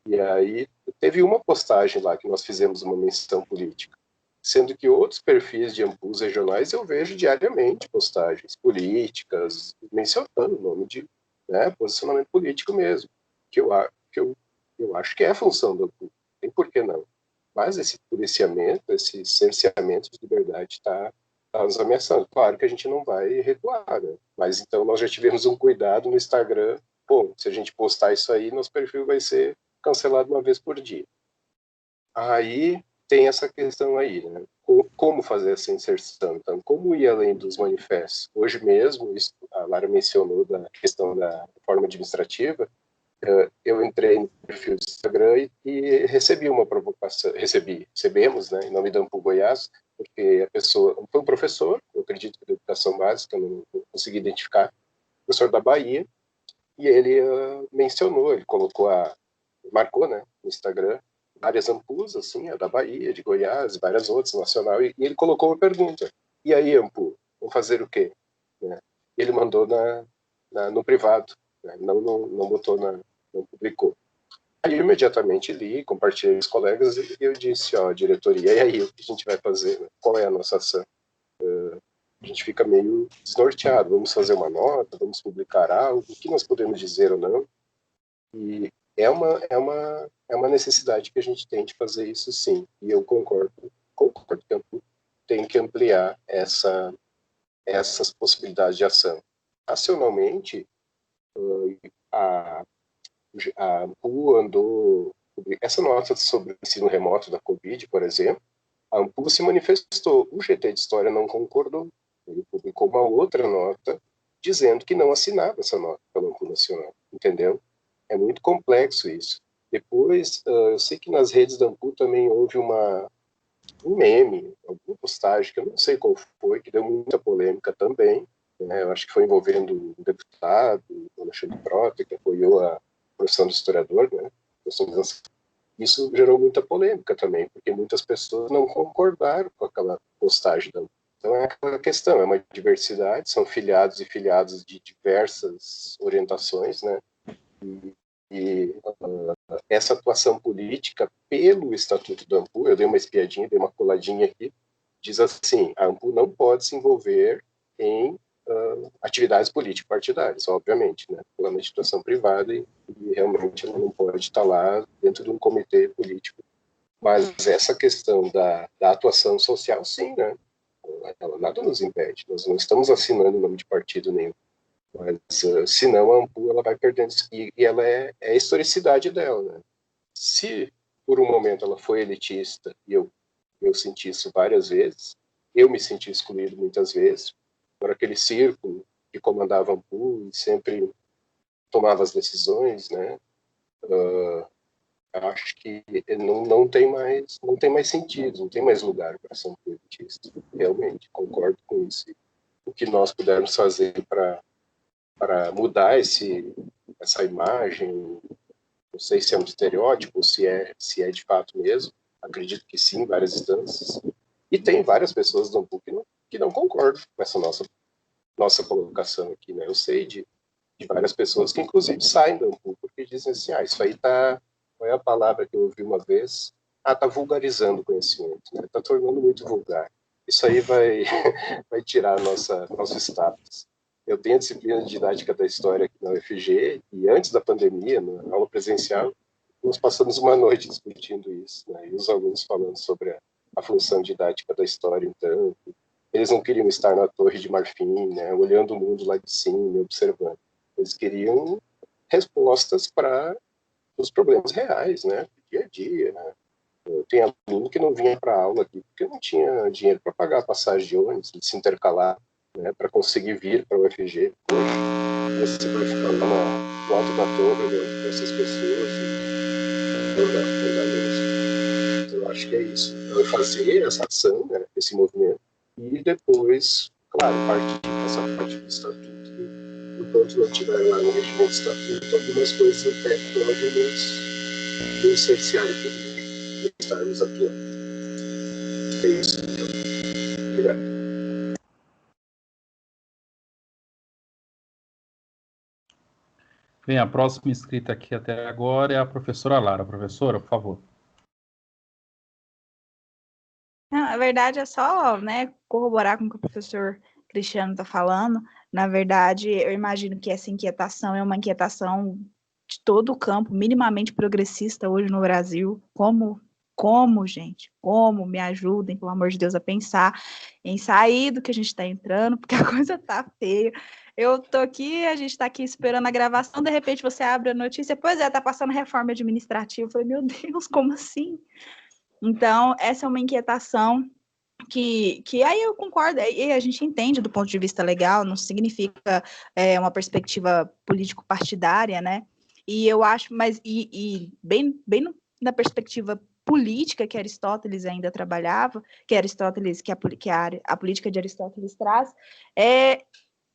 E aí teve uma postagem lá que nós fizemos uma menção política, sendo que outros perfis de AMPUs regionais eu vejo diariamente postagens políticas, mencionando o nome de, né, posicionamento político mesmo, que eu acho que é a função do AMPU, tem por que não. Mas esse policiamento, esse cerceamento de liberdade está nos ameaçando. Claro que a gente não vai recuar, né? Mas então nós já tivemos um cuidado no Instagram. Bom, se a gente postar isso aí, nosso perfil vai ser cancelado uma vez por dia. Aí tem essa questão aí, né? Como fazer essa inserção? Então, como ir além dos manifestos? Hoje mesmo, isso, a Lara mencionou da questão da reforma administrativa, eu entrei no perfil do Instagram e recebi uma provocação, recebemos, né, em nome da AMPU Goiás, porque a pessoa, foi um professor, eu acredito que da educação básica, não consegui identificar, professor da Bahia, e ele mencionou, ele marcou, né, no Instagram, várias AMPUs, assim, a da Bahia, de Goiás, várias outras, nacional, e ele colocou uma pergunta, e aí, AMPU, vão fazer o quê? Né? Ele mandou no privado, né? Não botou não publicou. Aí eu imediatamente li, compartilhei com os colegas e eu disse, ó, diretoria, e aí, o que a gente vai fazer? Né? Qual é a nossa ação? A gente fica meio desnorteado, vamos fazer uma nota, vamos publicar algo, o que nós podemos dizer ou não? E é uma necessidade que a gente tem de fazer isso, sim. E eu concordo que tem que ampliar essas possibilidades de ação. Racionalmente, a AMPU andou... Essa nota sobre o ensino remoto da Covid, por exemplo, a AMPU se manifestou. O GT de História não concordou. Ele publicou uma outra nota dizendo que não assinava essa nota pela AMPU Nacional. Entendeu? É muito complexo isso. Depois, eu sei que nas redes da AMPU também houve um meme, alguma postagem, que eu não sei qual foi, que deu muita polêmica também. Né? Eu acho que foi envolvendo um deputado, o Alexandre Frota, que apoiou a profissão do historiador, né? Isso gerou muita polêmica também, porque muitas pessoas não concordaram com aquela postagem da AMPU. Então é aquela questão, é uma diversidade, são filiados e filiados de diversas orientações, né? E essa atuação política pelo Estatuto da AMPU, eu dei uma espiadinha, dei uma coladinha aqui, diz assim, a AMPU não pode se envolver em atividades político-partidárias, obviamente, né? Pela uma instituição privada e realmente ela não pode estar lá dentro de um comitê político. Mas essa questão da atuação social, sim, né? Nada nos impede, nós não estamos assinando o nome de partido nenhum. Mas, senão, a AMPU ela vai perdendo, e ela é a historicidade dela, né? Se, por um momento, ela foi elitista, e eu senti isso várias vezes, eu me senti excluído muitas vezes, por aquele círculo que comandava a AMPU e sempre tomava as decisões, né? Acho que não tem mais sentido, não tem mais lugar para ser um elitista. Realmente, concordo com isso. O que nós pudermos fazer para mudar essa imagem, não sei se é um estereótipo, se é de fato mesmo, acredito que sim, em várias instâncias, e tem várias pessoas do AMPU que não concordam com essa nossa colocação aqui, né? Eu sei de várias pessoas que inclusive saem do AMPU porque dizem assim, isso aí qual é a palavra que eu ouvi uma vez? Tá vulgarizando o conhecimento, né? Tá tornando muito vulgar. Isso aí vai tirar nosso status. Eu tenho a disciplina de didática da história aqui na UFG, e antes da pandemia, na aula presencial, nós passamos uma noite discutindo isso, né? E os alunos falando sobre a função didática da história, então, eles não queriam estar na Torre de Marfim, né? Olhando o mundo lá de cima, observando. Eles queriam respostas para os problemas reais, né? Dia a dia, né? Tem aluno que não vinha para a aula aqui porque não tinha dinheiro para pagar a passagem de ônibus, de se intercalar, né, para conseguir vir para o UFG. Você vai ficar lá no alto da torre, olhando para essas pessoas e andar. Então, eu acho que é isso. Então, fazer essa ação, né, esse movimento, e depois, claro, essa parte do estatuto. Enquanto não estiver lá no regimento do estatuto, algumas coisas até podem nos cercear de estarmos atuando. É isso, então. Obrigado. Bem, a próxima inscrita aqui até agora é a professora Lara. Professora, por favor. Na verdade, é só, né, corroborar com o que o professor Cristiano está falando. Na verdade, eu imagino que essa inquietação é uma inquietação de todo o campo, minimamente progressista hoje no Brasil. Gente, me ajudem, pelo amor de Deus, a pensar em sair do que a gente está entrando, porque a coisa tá feia. Eu tô aqui, a gente tá aqui esperando a gravação, de repente você abre a notícia, pois é, tá passando reforma administrativa. Eu falei, meu Deus, como assim? Então, essa é uma inquietação que aí eu concordo, e a gente entende do ponto de vista legal, não significa uma perspectiva político-partidária, né? E eu acho, mas bem na perspectiva política que Aristóteles ainda trabalhava, que a política de Aristóteles traz,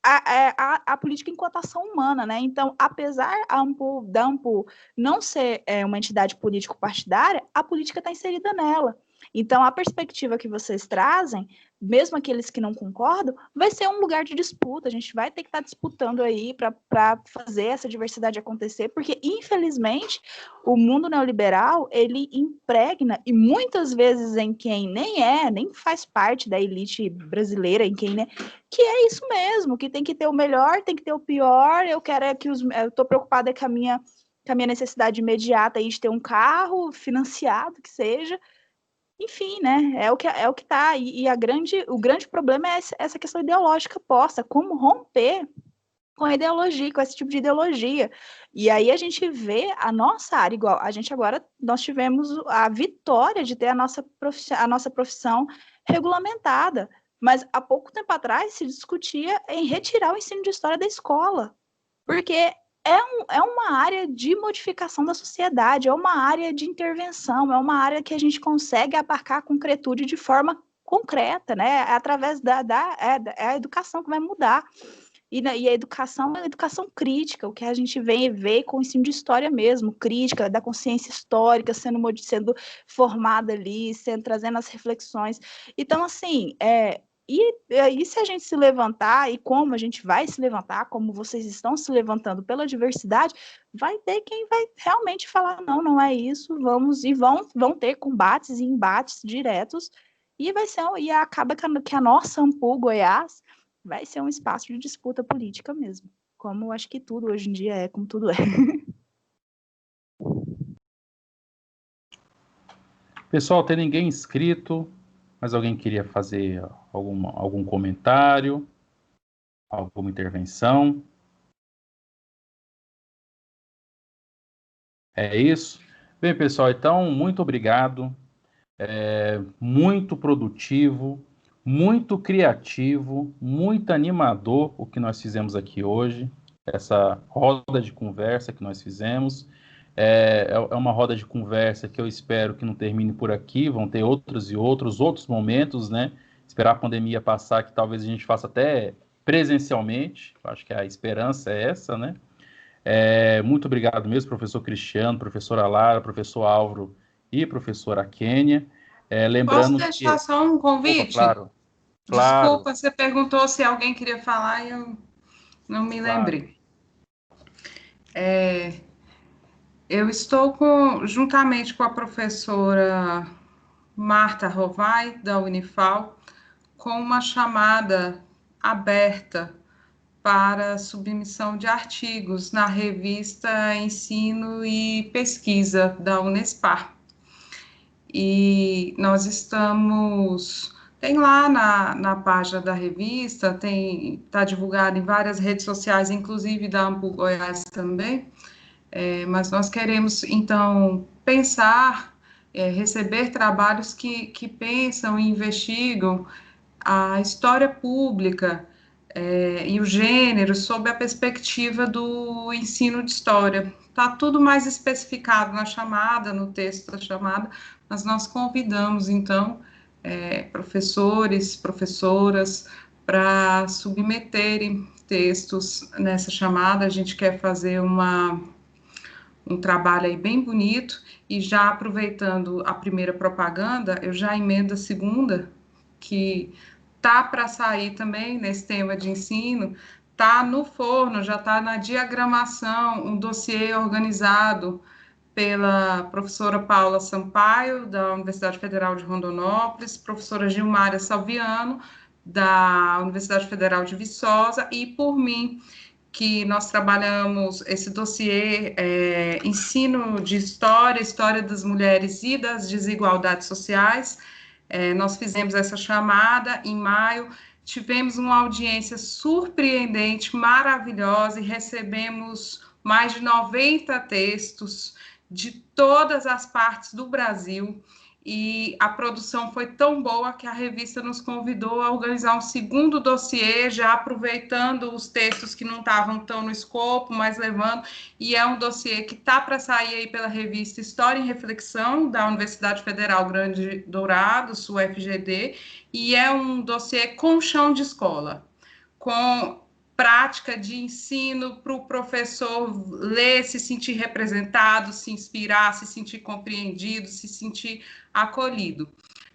a política em cotação humana, né? Então, apesar da AMPU não ser uma entidade político-partidária, a política está inserida nela. Então, a perspectiva que vocês trazem, mesmo aqueles que não concordam, vai ser um lugar de disputa. A gente vai ter que estar disputando aí para fazer essa diversidade acontecer, porque, infelizmente, o mundo neoliberal, ele impregna, e muitas vezes em quem nem faz parte da elite brasileira, em quem, né, que é isso mesmo, que tem que ter o melhor, tem que ter o pior, eu estou preocupada com a minha necessidade imediata aí de ter um carro financiado, que seja. Enfim, né? É o que tá. E o grande problema é essa questão ideológica posta. Como romper com a ideologia, com esse tipo de ideologia. E aí a gente vê a nossa área igual. Nós tivemos a vitória de ter a nossa profissão regulamentada. Mas há pouco tempo atrás se discutia em retirar o ensino de história da escola. Porque é uma área de modificação da sociedade, é uma área de intervenção, é uma área que a gente consegue abarcar a concretude de forma concreta, né? É através é a educação que vai mudar. E a educação é a educação crítica, o que a gente vê com o ensino de história mesmo, crítica, da consciência histórica sendo formada ali, trazendo as reflexões. Então, assim, e se a gente se levantar, e como a gente vai se levantar, como vocês estão se levantando pela diversidade, vai ter quem vai realmente falar, não é isso, vão ter combates e embates diretos, e acaba que a nossa Ampul Goiás vai ser um espaço de disputa política mesmo, como eu acho que tudo hoje em dia como tudo é. Pessoal, tem ninguém inscrito, mas alguém queria fazer algum comentário, alguma intervenção? É isso? Bem, pessoal, então, muito obrigado. Muito produtivo, muito criativo, muito animador o que nós fizemos aqui hoje, essa roda de conversa que nós fizemos. É uma roda de conversa que eu espero que não termine por aqui, vão ter outros momentos, né? Esperar a pandemia passar, que talvez a gente faça até presencialmente, eu acho que a esperança é essa, né? Muito obrigado mesmo, professor Cristiano, professora Lara, professor Álvaro e professora Kênia. Lembrando Posso deixar só um convite? Opa, claro. Desculpa, você perguntou se alguém queria falar e eu não me lembrei. Eu estou juntamente com a professora Marta Rovai, da Unifal, com uma chamada aberta para submissão de artigos na revista Ensino e Pesquisa da Unespar. E nós tem lá na página da revista, está divulgado em várias redes sociais, inclusive da Ampul Goiás também, mas nós queremos, então, receber trabalhos que pensam e investigam a história pública e o gênero sob a perspectiva do ensino de história. Está tudo mais especificado na chamada, no texto da chamada, mas nós convidamos, então, professores, professoras, para submeterem textos nessa chamada. A gente quer fazer um trabalho aí bem bonito, e já aproveitando a primeira propaganda, eu já emendo a segunda, que tá para sair também nesse tema de ensino, tá no forno, já está na diagramação, um dossiê organizado pela professora Paula Sampaio, da Universidade Federal de Rondonópolis, professora Gilmária Salviano, da Universidade Federal de Viçosa, e por mim, que nós trabalhamos esse dossiê, ensino de história das mulheres e das desigualdades sociais. Nós fizemos essa chamada em maio, tivemos uma audiência surpreendente, maravilhosa, e recebemos mais de 90 textos de todas as partes do Brasil, e a produção foi tão boa que a revista nos convidou a organizar um segundo dossiê, já aproveitando os textos que não estavam tão no escopo, mas levando, e é um dossiê que está para sair aí pela revista História em Reflexão, da Universidade Federal Grande Dourados, UFGD, e é um dossiê com chão de escola, com prática de ensino para o professor ler, se sentir representado, se inspirar, se sentir compreendido, se sentir acolhido.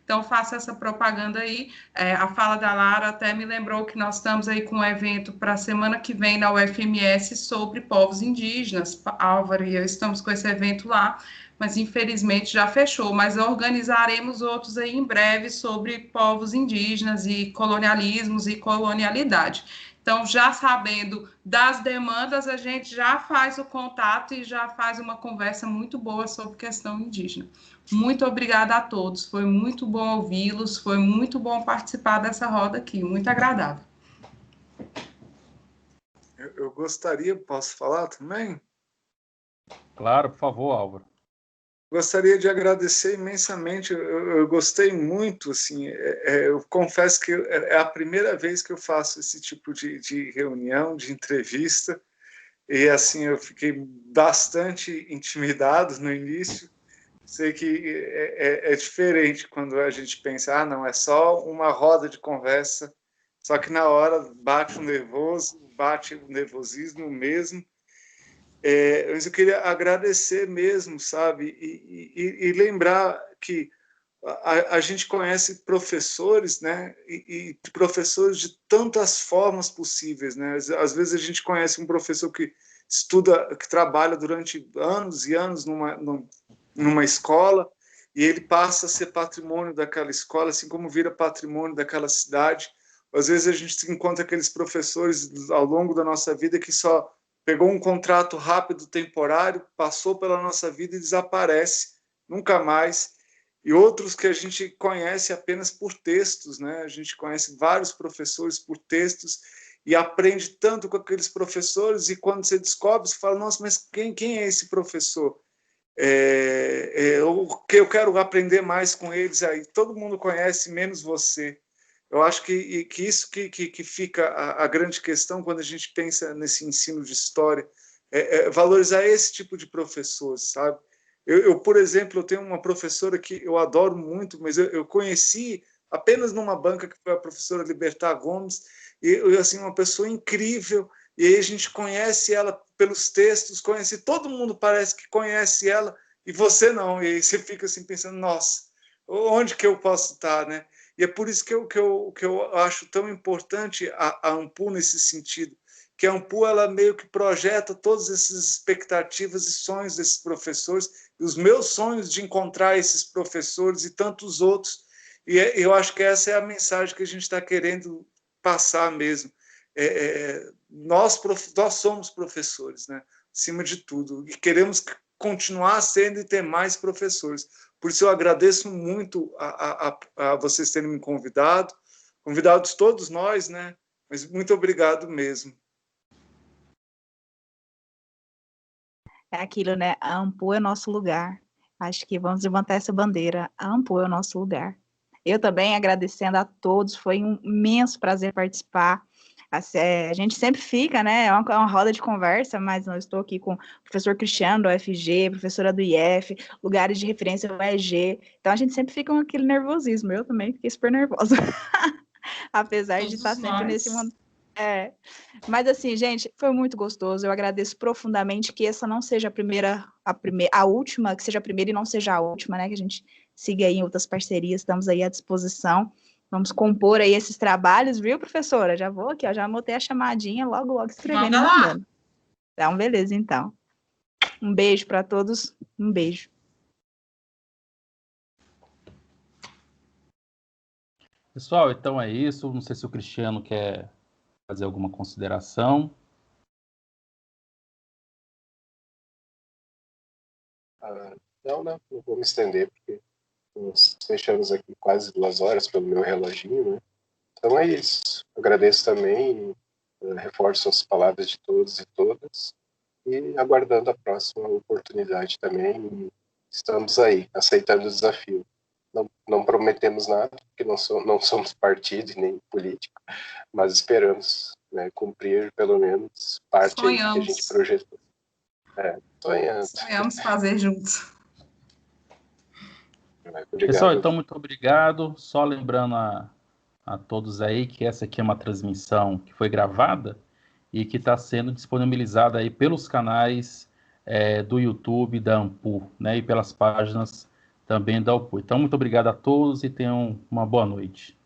Então, faço essa propaganda aí. A fala da Lara até me lembrou que nós estamos aí com um evento para a semana que vem na UFMS sobre povos indígenas. Álvaro e eu estamos com esse evento lá, mas infelizmente já fechou. Mas organizaremos outros aí em breve sobre povos indígenas e colonialismos e colonialidade. Então, já sabendo das demandas, a gente já faz o contato e já faz uma conversa muito boa sobre questão indígena. Muito obrigada a todos, foi muito bom ouvi-los, foi muito bom participar dessa roda aqui, muito agradável. Eu gostaria, posso falar também? Claro, por favor, Álvaro. Gostaria de agradecer imensamente, eu gostei muito, assim, eu confesso que é a primeira vez que eu faço esse tipo de reunião, de entrevista, e assim, eu fiquei bastante intimidado no início. Sei que é diferente quando a gente pensa, não, é só uma roda de conversa, só que na hora bate o nervosismo mesmo. Mas eu queria agradecer mesmo, sabe, e lembrar que a gente conhece professores, né, e professores de tantas formas possíveis, né, às vezes a gente conhece um professor que estuda, que trabalha durante anos e anos numa escola, e ele passa a ser patrimônio daquela escola, assim como vira patrimônio daquela cidade. Às vezes a gente encontra aqueles professores ao longo da nossa vida que só pegou um contrato rápido, temporário, passou pela nossa vida e desaparece, nunca mais. E outros que a gente conhece apenas por textos, né? A gente conhece vários professores por textos e aprende tanto com aqueles professores, e quando você descobre, você fala, nossa, mas quem é esse professor? Eu quero aprender mais com eles, aí todo mundo conhece, menos você. Eu acho que isso que fica a grande questão quando a gente pensa nesse ensino de história, valorizar esse tipo de professores, sabe? Por exemplo, eu tenho uma professora que eu adoro muito, mas eu conheci apenas numa banca, que foi a professora Libertar Gomes, e assim, uma pessoa incrível, e aí a gente conhece ela pelos textos, todo mundo parece que conhece ela, e você não, e aí você fica assim pensando, nossa, onde que eu posso estar, né? E é por isso que eu acho tão importante a ANPU nesse sentido, que a ANPU ela meio que projeta todas essas expectativas e sonhos desses professores, e os meus sonhos de encontrar esses professores e tantos outros, e eu acho que essa é a mensagem que a gente está querendo passar mesmo. Nós somos professores, né? Acima de tudo, e queremos continuar sendo e ter mais professores. Por isso eu agradeço muito a vocês terem me convidados todos nós, né? Mas muito obrigado mesmo. É aquilo, né? A ANPU é nosso lugar. Acho que vamos levantar essa bandeira. A ANPU é o nosso lugar. Eu também agradecendo a todos, foi um imenso prazer participar. A gente sempre fica, né? É uma roda de conversa, mas eu estou aqui com o professor Cristiano do UFG, professora do IF, lugares de referência do EG. Então a gente sempre fica com aquele nervosismo. Eu também fiquei super nervosa. Apesar de estar sempre nesse momento. Mas assim, gente, foi muito gostoso. Eu agradeço profundamente que essa não seja a última, que seja a primeira e não seja a última, né? Que a gente siga aí em outras parcerias, estamos aí à disposição. Vamos compor aí esses trabalhos, viu, professora? Já vou aqui, ó, já anotei a chamadinha, logo escrevendo e mandando. Então, beleza, então. Um beijo para todos, um beijo. Pessoal, então é isso. Não sei se o Cristiano quer fazer alguma consideração. Não vou me estender, porque nós fechamos aqui quase 2 horas pelo meu reloginho, né? Então é isso. Agradeço também, reforço as palavras de todos e todas, e aguardando a próxima oportunidade também. Estamos aí, aceitando o desafio. Não prometemos nada, porque não somos partido nem político, mas esperamos, né, cumprir pelo menos parte aí que a gente projetou. Sonhamos fazer juntos. Pessoal, então muito obrigado. Só lembrando a todos aí que essa aqui é uma transmissão que foi gravada e que está sendo disponibilizada aí pelos canais do YouTube da ANPU, né, e pelas páginas também da UPU. Então, muito obrigado a todos e tenham uma boa noite.